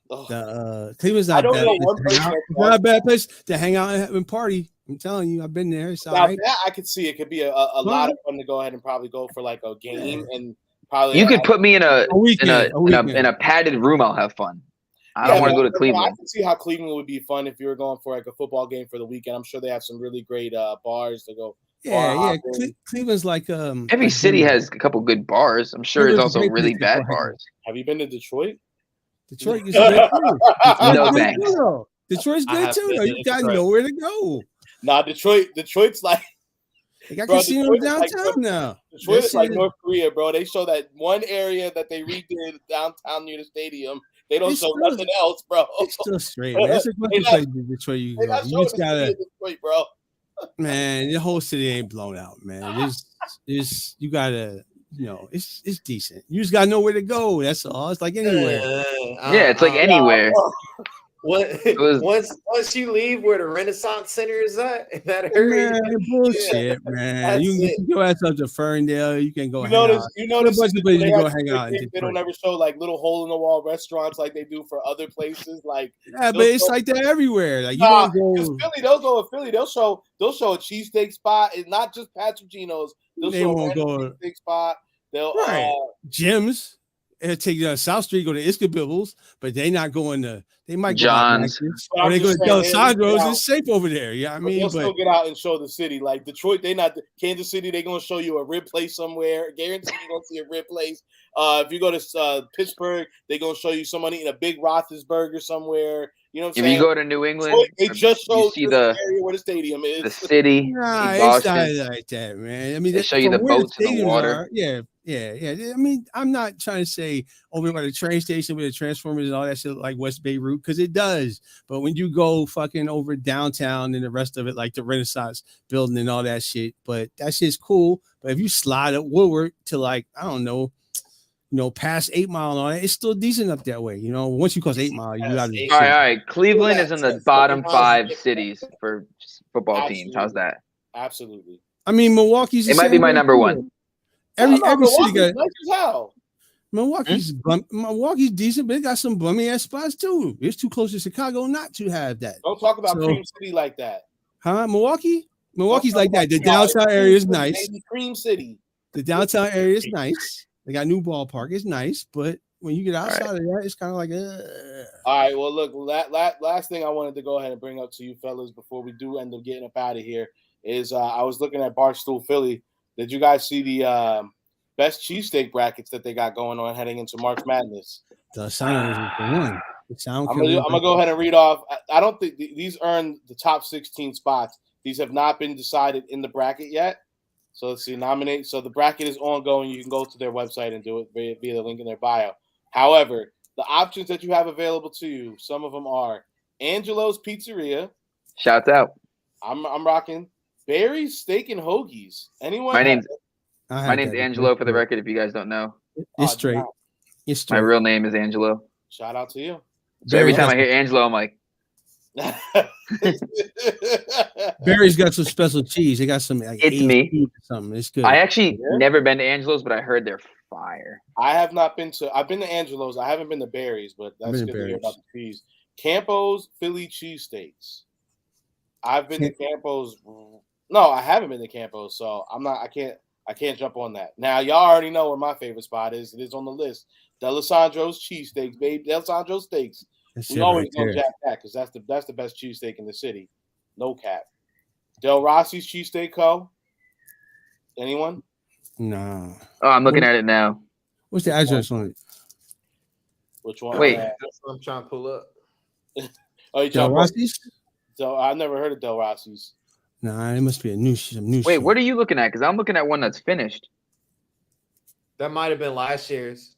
Cleveland's not not a bad place to hang out and party. I'm telling you, I've been there. It's all right. That I could see it could be a lot of fun to go ahead and probably go for like a game and probably. You could put me in a padded room. I'll have fun. I don't want to go to Cleveland. I can see how Cleveland would be fun if you were going for like a football game for the weekend. I'm sure they have some really great bars to go. Yeah. Cleveland's like every city has a couple good bars. I'm sure there's also really bad bars. Have you been to Detroit? Detroit is good too. No thanks. Detroit's good too. Though. You got nowhere to go. Nah, Detroit's like they got casinos downtown now. Detroit is like North Korea, bro. They show that one area that they redid downtown near the stadium. They don't show nothing else, bro. It's still straight, man. It's a bunch of places in Detroit you can go. You just gotta, Detroit, bro. Man, the whole city ain't blown out, man. You gotta, it's decent. You just gotta know where to go. That's all. It's like anywhere. It's like anywhere. Once you leave where the Renaissance Center is at, in that area, bullshit, man. You can go out to Ferndale. You can go. You notice a bunch of places you go hang out. They don't ever show like little hole in the wall restaurants like they do for other places. Like but it's like that everywhere. Like you don't go. Philly, they'll go to Philly. They'll show a cheesesteak spot. It's not just Patrigino's. They won't go a cheesesteak spot. They'll gyms. They'll take you down South Street, go to Iskabibble's, but they not going to. They might go John's. Or they go to Delisandro's. It's safe over there. Yeah, I mean, they'll still get out and show the city. Like Detroit, Kansas City. They're gonna show you a rib place somewhere. Guaranteed you're gonna see a rib place. If you go to Pittsburgh, they're gonna show you someone eating a big Roethlisberger somewhere. You know what I'm saying? If you go to New England, they just show you the area where the stadium is. The city. Nah, it's not like that, man. I mean, they show you the boats in the water. Yeah. I mean, I'm not trying to say over by the train station with the transformers and all that shit like West Beirut, because it does. But when you go fucking over downtown and the rest of it, like the Renaissance building and all that shit, but that shit's cool. But if you slide up Woodward to like, I don't know, past 8 Mile and all that, it's still decent up that way. Once you cross 8 Mile, you got to. All right. Cleveland is in the bottom 5 cities for football teams. How's that? Absolutely. I mean, Milwaukee's. It might be my number one. Every city got. How? Milwaukee's decent, but it got some bummy ass spots too. It's too close to Chicago not to have that. Don't talk about Cream City like that. Huh? Milwaukee's like that. The downtown area is nice. Cream City. The downtown area is nice. They got a new ballpark. It's nice, but when you get outside of that, it's kind of like. All right. Well, look. Last thing I wanted to go ahead and bring up to you fellas before we do end up getting up out of here is I was looking at Barstool Philly. Did you guys see the best cheesesteak brackets that they got going on heading into March Madness? The sound is the one. I'm gonna go ahead and read off. I don't think these earned the top 16 spots. These have not been decided in the bracket yet. So let's see. Nominate. So the bracket is ongoing. You can go to their website and do it via the link in their bio. However, the options that you have available to you, some of them are Angelo's Pizzeria. Shouts out. I'm rocking. Barry's Steak and Hoagies. Anyone? My name's Angelo, for the record, if you guys don't know. It's straight. It's straight. My real name is Angelo. Shout out to you. So every time I hear Angelo, I'm like. Barry's got some special cheese. They got some. Like, it's me. Something. It's good. I actually never been to Angelo's, but I heard they're fire. I have not been to. I've been to Angelo's. I haven't been to Barry's, but that's good to hear about the cheese. Campo's Philly cheesesteaks. I've been to Campo's. No, I haven't been to Campo's, so I'm not. I can't jump on that. Now, y'all already know where my favorite spot is. It is on the list. Delisandro's cheesesteaks, baby. Delisandro's steaks. We always go Jack that because that's the best cheesesteak in the city. No cap. Del Rossi's Cheesesteak Co. Anyone? Nah. Oh, I'm looking at it now. What's the address on it? Which one? Wait. That's what I'm trying to pull up. Oh, you Del Rossi's? I never heard of Del Rossi's. Nah, it must be some new Wait, shit. what are you looking at? Because I'm looking at one that's finished. That might have been last year's.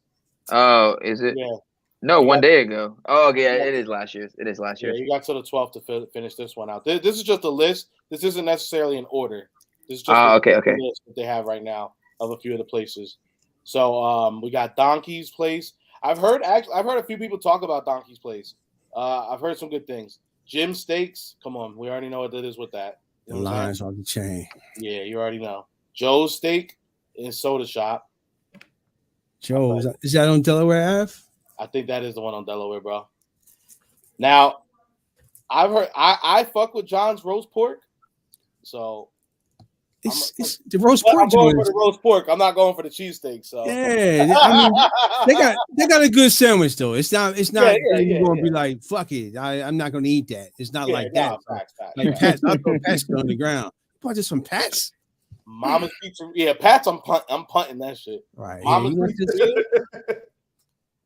Oh, is it? Yeah. No, one day ago. Oh, okay, yeah, it is last year's. It is last Yeah, year's. you got till the 12th to finish this one out. This is just a list. This isn't necessarily in order. This is just okay. list that they have right now of a few of the places. So we got Donkey's Place. I've heard a few people talk about Donkey's Place. I've heard some good things. Jim Steaks. Come on, we already know what that is with that. The lines on the chain. Yeah, you already know. Joe's Steak and Soda Shop. Joe, is that on Delaware Ave? I think that is the one on Delaware, bro. Now, I've heard I fuck with John's roast pork, so it's the roast pork. I'm going for the roast pork. I'm not going for the cheesesteak. So yeah, I mean, they got a good sandwich though. It's not you're gonna be like fuck it. I'm not gonna eat that. It's not like that. Facts. Like Pat's, I'll throw Pat's on the ground. Bought this from Pat's. Mama's Pizza. Yeah, Pat's. I'm punting that shit. Right. Mama's Pizza.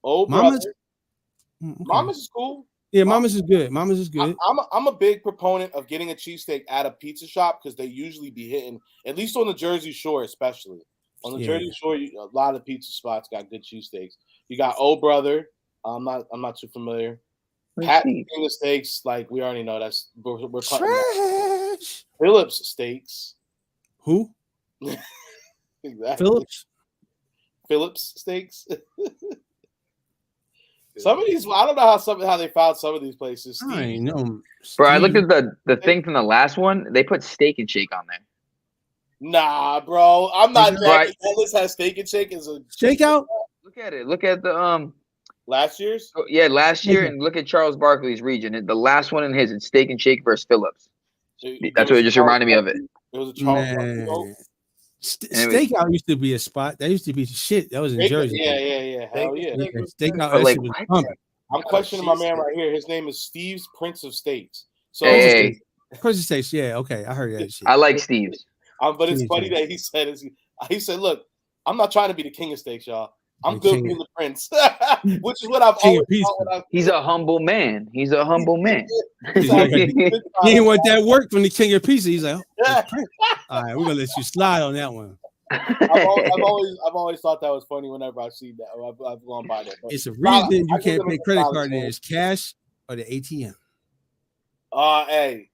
Oh, Mama's. Okay. Mama's is cool. Yeah, Mama's is good. Mama's is good. I'm a big proponent of getting a cheesesteak at a pizza shop because they usually be hitting, at least on the Jersey Shore, especially. On the Jersey Shore, a lot of pizza spots got good cheesesteaks. You got Oh Brother. I'm not too familiar. Pat King of Steaks, like we already know we're trash. Phillips Steaks. Who? Exactly. Phillips Steaks. Some of these, I don't know how they found some of these places. Steve. I know, bro. I looked at the thing from the last one. They put Steak and Shake on there. Nah, bro, I'm not. Right. Ellis has Steak and Shake as a shakeout. Look at it. Look at the last year's. Yeah, last year, and look at Charles Barkley's region. The last one in his, it's Steak and Shake versus Phillips. That's what it just reminded me of it. It was a Charles. Stakeout used to be a spot. That used to be shit. That was in Jersey. Yeah. Hell yeah. Stakeout. Like, I'm questioning my man right here. His name is Steve's Prince of Steaks. So hey. Prince of Steaks. Yeah, okay. I heard that shit. I like Steve's. But it's funny that he said, look, I'm not trying to be the king of steaks, y'all. I'm good being the prince, which is what I've always thought. He's a humble man. He didn't want that work from the king of pizza. He's like, all right, we're gonna let you slide on that one. I've always thought that was funny whenever I see that. I've gone by that. It's a reason you can't pay credit card there. It's cash or the ATM. Hey,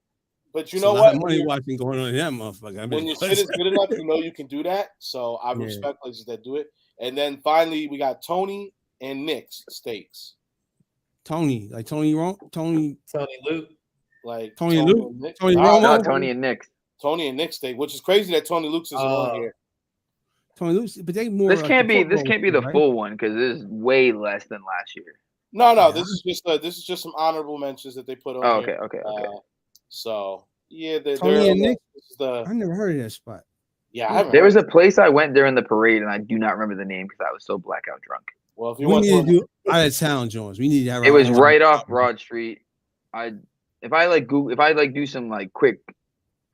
but you know what? Money watching going on in that motherfucker. When your shit is good enough, you know you can do that. So I respect places that do it. And then finally, we got Tony and Nick's Steaks. Tony, like Tony Luke, like Tony Luke, Tony Romo, Tony and Nick. Tony and Nick's Steak, which is crazy that Tony Luke's isn't on here. Tony Luke's, but they more. This can't be the full one because this is way less than last year. No, this is just some honorable mentions that they put on. Okay. So yeah, Tony and Nick. I never heard of that spot. Yeah, there was a place I went during the parade, and I do not remember the name because I was so blackout drunk. Well, if you want to do out of town, Jones, we need to have. It was right off Broad Street. If I do some like quick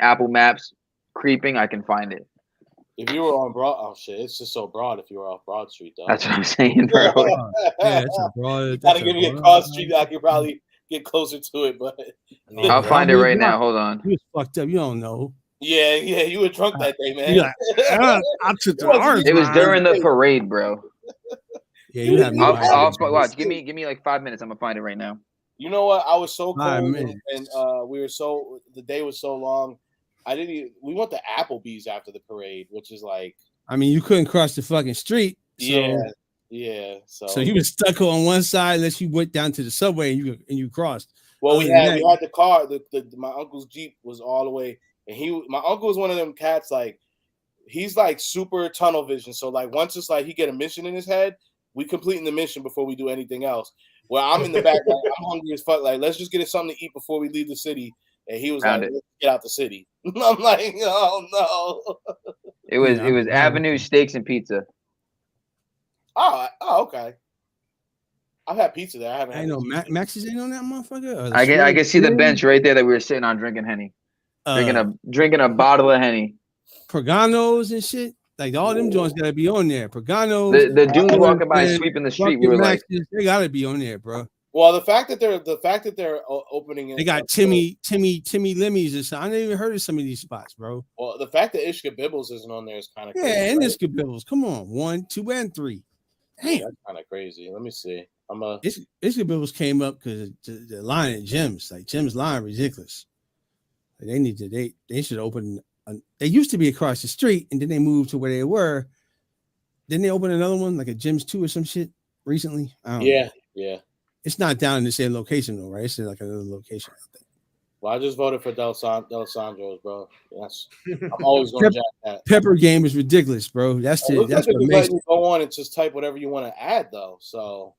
Apple Maps creeping, I can find it. If you were on Broad, it's just so broad. If you were off Broad Street, though, that's what I'm saying, bro. Yeah, it's a broad. Gotta give me a cross street. I could probably get closer to it, but I'll find it right now. Hold on. You was fucked up. You don't know. Yeah, you were drunk that day, man. I took the orange. It was during the parade, bro. Yeah, you have no idea. I'll watch. Give me like 5 minutes. I'm gonna find it right now. You know what? I was so cold, and the day was so long. We went to Applebee's after the parade, which is like. I mean, you couldn't cross the fucking street. So, yeah. So you were stuck on one side unless you went down to the subway and you crossed. Well, we had the car. My uncle's Jeep was all the way. And my uncle was one of them cats, like, he's like super tunnel vision. So like once it's like he get a mission in his head, we completing the mission before we do anything else. Well, I'm in the back, like, I'm hungry as fuck. Like, let's just get us something to eat before we leave the city. And he was like, let's get out the city. I'm like, oh no. It was Avenue Steaks and Pizza. Oh, okay. I've had pizza there. I haven't. I know Max's ain't on that motherfucker. I can see the bench right there that we were sitting on drinking Henny. Drinking a bottle of Henny. Paganos and shit. Like all them joints gotta be on there. Paganos, the dudes walking by sweeping the street. We were like, they gotta be on there, bro. Well, the fact that they're opening, they got Timmy Limmies or something. I never even heard of some of these spots, bro. Well, the fact that Ishka Bibbles isn't on there is kind of crazy. Yeah, and Ishka Bibbles. Come on, 1, 2, and 3. Damn, that's kind of crazy. Let me see. Ishka Bibbles came up because the line at Jim's, like Jim's line, ridiculous. Like they should open. They used to be across the street, and then they moved to where they were. Then they opened another one, like a Jim's 2 or some shit recently. I don't know. Yeah. It's not down in the same location though, right? It's in like another location, I think. Well, I just voted for D'Alessandro's, bro. I'm always going to jack that. Pepper game is ridiculous, bro. That's what makes it. Go on and just type whatever you want to add, though. So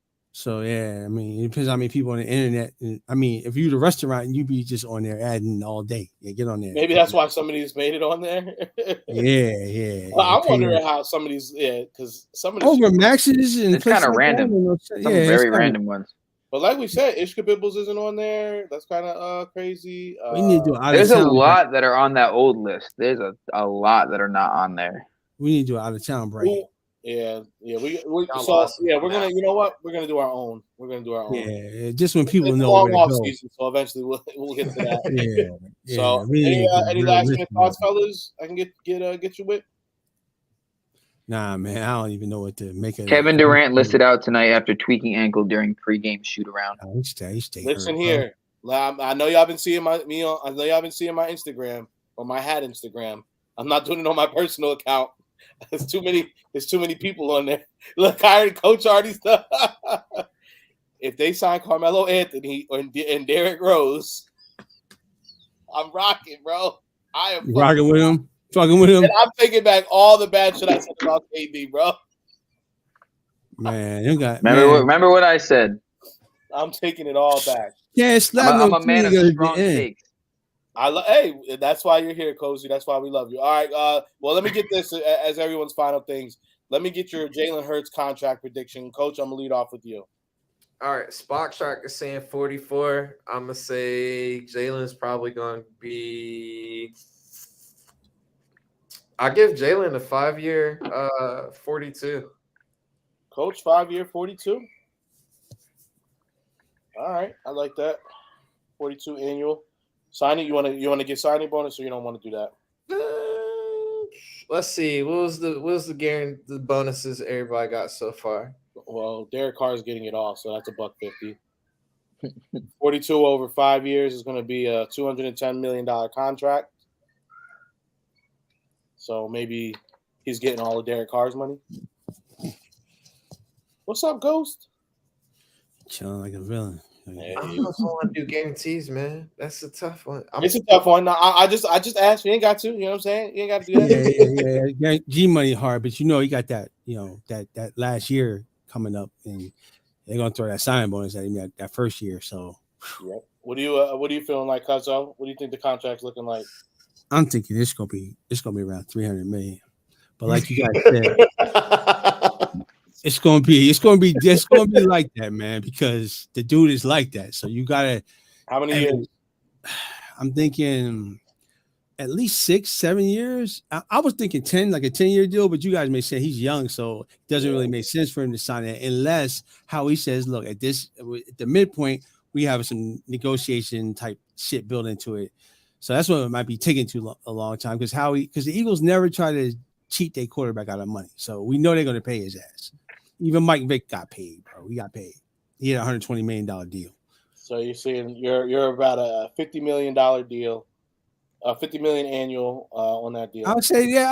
yeah, I mean, it depends on how many people on the internet. I mean, if you're the restaurant, you be just on there adding all day. Yeah, get on there. Maybe that's why somebody's made it on there. yeah. Well, I'm wondering how somebody's because some of these over Max's and it's kind of random. Some very random ones. But like we said, Ishka Bibbles isn't on there. That's kind of crazy. We need to do there's a lot that are on that old list. There's a lot that are not on there. We need to do out of town break. Yeah. We're gonna. You know what? We're gonna do our own. Yeah, just when people know where to go. Season, so eventually we'll get to that. yeah. So any last minute thoughts, fellas? I can get you with. Nah, man, I don't even know what to make of Kevin Durant listed out tonight after tweaking ankle during pregame shoot around. Listen here, I know y'all been seeing my Instagram or my hat Instagram. I'm not doing it on my personal account. There's too many people on there. Look, Coach already stuff. If they sign Carmelo Anthony and Derrick Rose, I'm rocking, bro. I am rocking with him. Fucking with him. And I'm taking back all the bad shit I said about KD, bro. Man, you got remember what I said. I'm taking it all back. Yeah, I'm a man of strong takes. Hey, that's why you're here, Cozy. That's why we love you. All right. Well, let me get this as everyone's final things. Let me get your Jalen Hurts contract prediction, Coach. I'm gonna lead off with you. All right, Spock Track is saying 44. I'm gonna say Jalen's probably gonna be. I'll give Jalen a 5-year 42. Coach, 5-year 42. All right, I like that. 42 annual. Signing, you want to get signing bonus, or you don't want to do that? Let's see. What was the bonuses everybody got so far? Well, Derek Carr is getting it all, so that's $150. 42 over 5 years is going to be a $210 million contract. So maybe he's getting all of Derek Carr's money. What's up, Ghost? Chilling like a villain. I don't know if I want to do guarantees, man. That's a tough one. It's a tough one. I just asked. You ain't got to. You know what I'm saying? You ain't got to do that. Yeah. G money hard, but you got that. That last year coming up, and they're gonna throw that signing bonus at him that first year. So, yep. What are you feeling like, Cuzzo? What do you think the contract's looking like? I'm thinking it's gonna be around 300 million. But like you guys said, it's gonna be like that, man, because the dude is like that. So you gotta. How many years? I'm thinking at least 6-7 years. I was thinking 10, like a 10-year deal, but you guys may say he's young, so it doesn't really make sense for him to sign that unless Howie says, look, at the midpoint, we have some negotiation type shit built into it. So that's what it might be taking a long time because the Eagles never try to cheat their quarterback out of money. So we know they're going to pay his ass. Even Mike Vick got paid, bro. He got paid. He had a $120 million deal. So you're saying you're about a $50 million deal, $50 million annual on that deal. I'll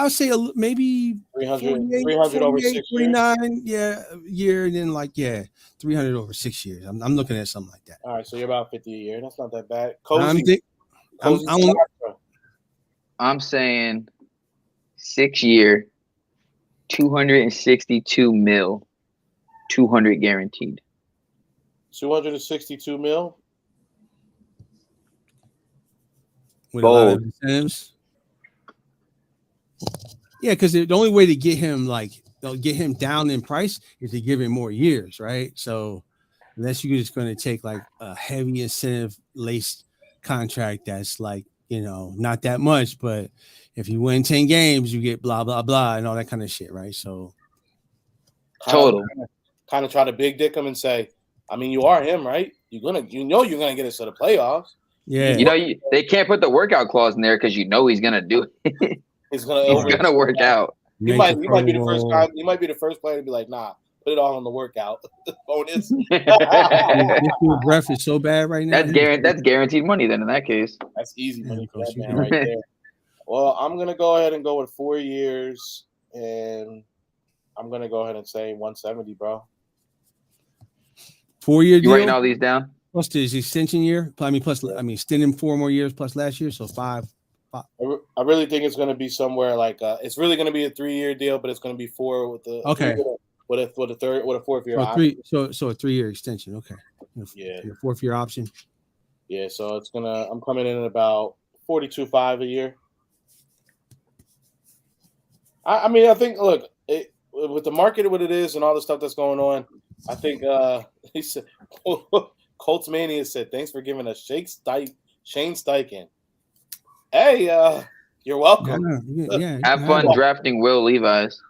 say maybe 300 over 6 years. 49, year, and then 300 over 6 years. I'm looking at something like that. All right, so you're about 50 a year. That's not that bad. I'm saying 6 year, 262 mil, 200 guaranteed. 262 mil. With a lot of incentives. Yeah, because the only way to get him down in price is to give him more years, right? So unless you're just going to take like a heavy incentive laced contract that's like not that much, but if you win 10 games, you get blah, blah, blah, and all that kind of shit, right? So total. Kind of try to big dick him and say, I mean, you are him, right? You're gonna get us to the playoffs. Yeah. They can't put the workout clause in there because he's gonna do it. He's gonna work out. He might be the first guy. He might be the first player to be like, nah, put it all on the workout bonus. This breath is so bad right now. That's guaranteed money then in that case. That's easy money for that man right there. Well, I'm gonna go ahead and go with 4 years, and I'm gonna go ahead and say 170, bro. 4-year deal. You writing all these down? Plus the extension year. Extending 4 more years plus last year, so 5. I really think it's going to be somewhere like it's really going to be a 3-year deal, but it's going to be 4 with the with a 4th year option. So a 3-year extension. Okay. Yeah. Your 4th year option. Yeah. So I'm coming in at about 42.5 a year. I mean, I think with the market what it is and all the stuff that's going on, I think he said Colts Mania said thanks for giving us Shane Steichen. Hey, you're welcome. Yeah. Have fun drafting Will Levis.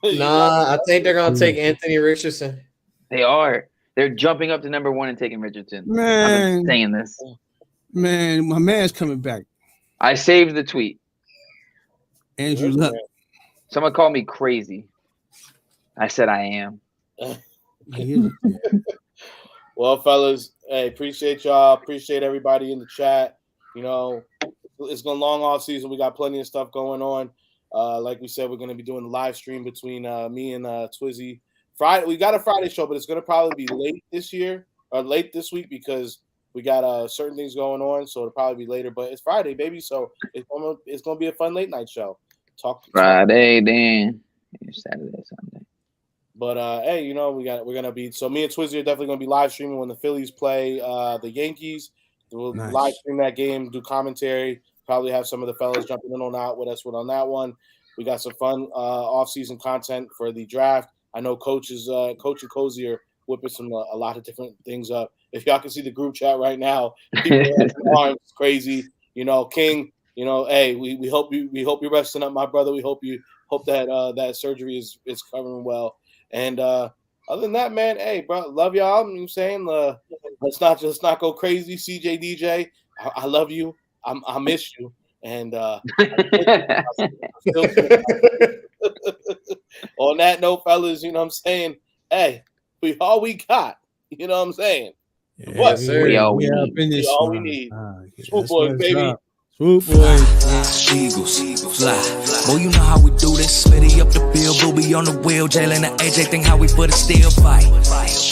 Nah, I think they're gonna take Anthony Richardson. They are. They're jumping up to number 1 and taking Richardson. Man, I've been saying this. Man, my man's coming back. I saved the tweet. Andrew Luck. Someone called me crazy. I said I am. Well, fellas, hey, appreciate y'all. Appreciate everybody in the chat. It's going long off season. We got plenty of stuff going on. Like we said, we're going to be doing a live stream between me and Twizzy. Friday, we got a Friday show, but it's going to probably be late this week because we got certain things going on. So it'll probably be later, but it's Friday, baby. So it's going to be a fun late night show. Friday, then Saturday, Sunday. But hey, we're gonna be so me and Twizzy are definitely gonna be live streaming when the Phillies play the Yankees. We'll live stream that game, do commentary, probably have some of the fellas jumping in on that one. We got some fun off-season content for the draft. I know Coach and Cozy are whipping a lot of different things up. If y'all can see the group chat right now, people are crazy. King. Hey, we hope you're resting up, my brother. We hope that that surgery is covering well. And other than that, man, hey, bro, love y'all. You know what I'm saying? Let's not go crazy. CJ DJ, I love you. I miss you. And on that note, fellas, you know what I'm saying? Hey, we all we got. You know what I'm saying? Yeah, what? We all we need. Swoop Boys, baby. Swoop Boys. Eagles, fly. Boy, you know how we do this. Smitty up the field, Booby on the wheel. Jalen and AJ think how we for the steel fight.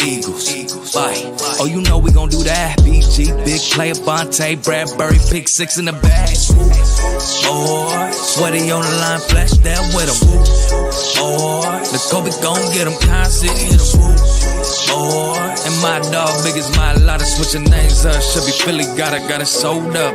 Eagles, fight. Oh, you know we gon' do that. BG, big player, Bonte, Bradberry, pick 6 in the bag. Boy, sweaty on the line, flash that with him. Boy, the Kobe gon' get him, constant hit him. Boy, and my dog big as my lot of switching names up. Should be Philly, got it sold up.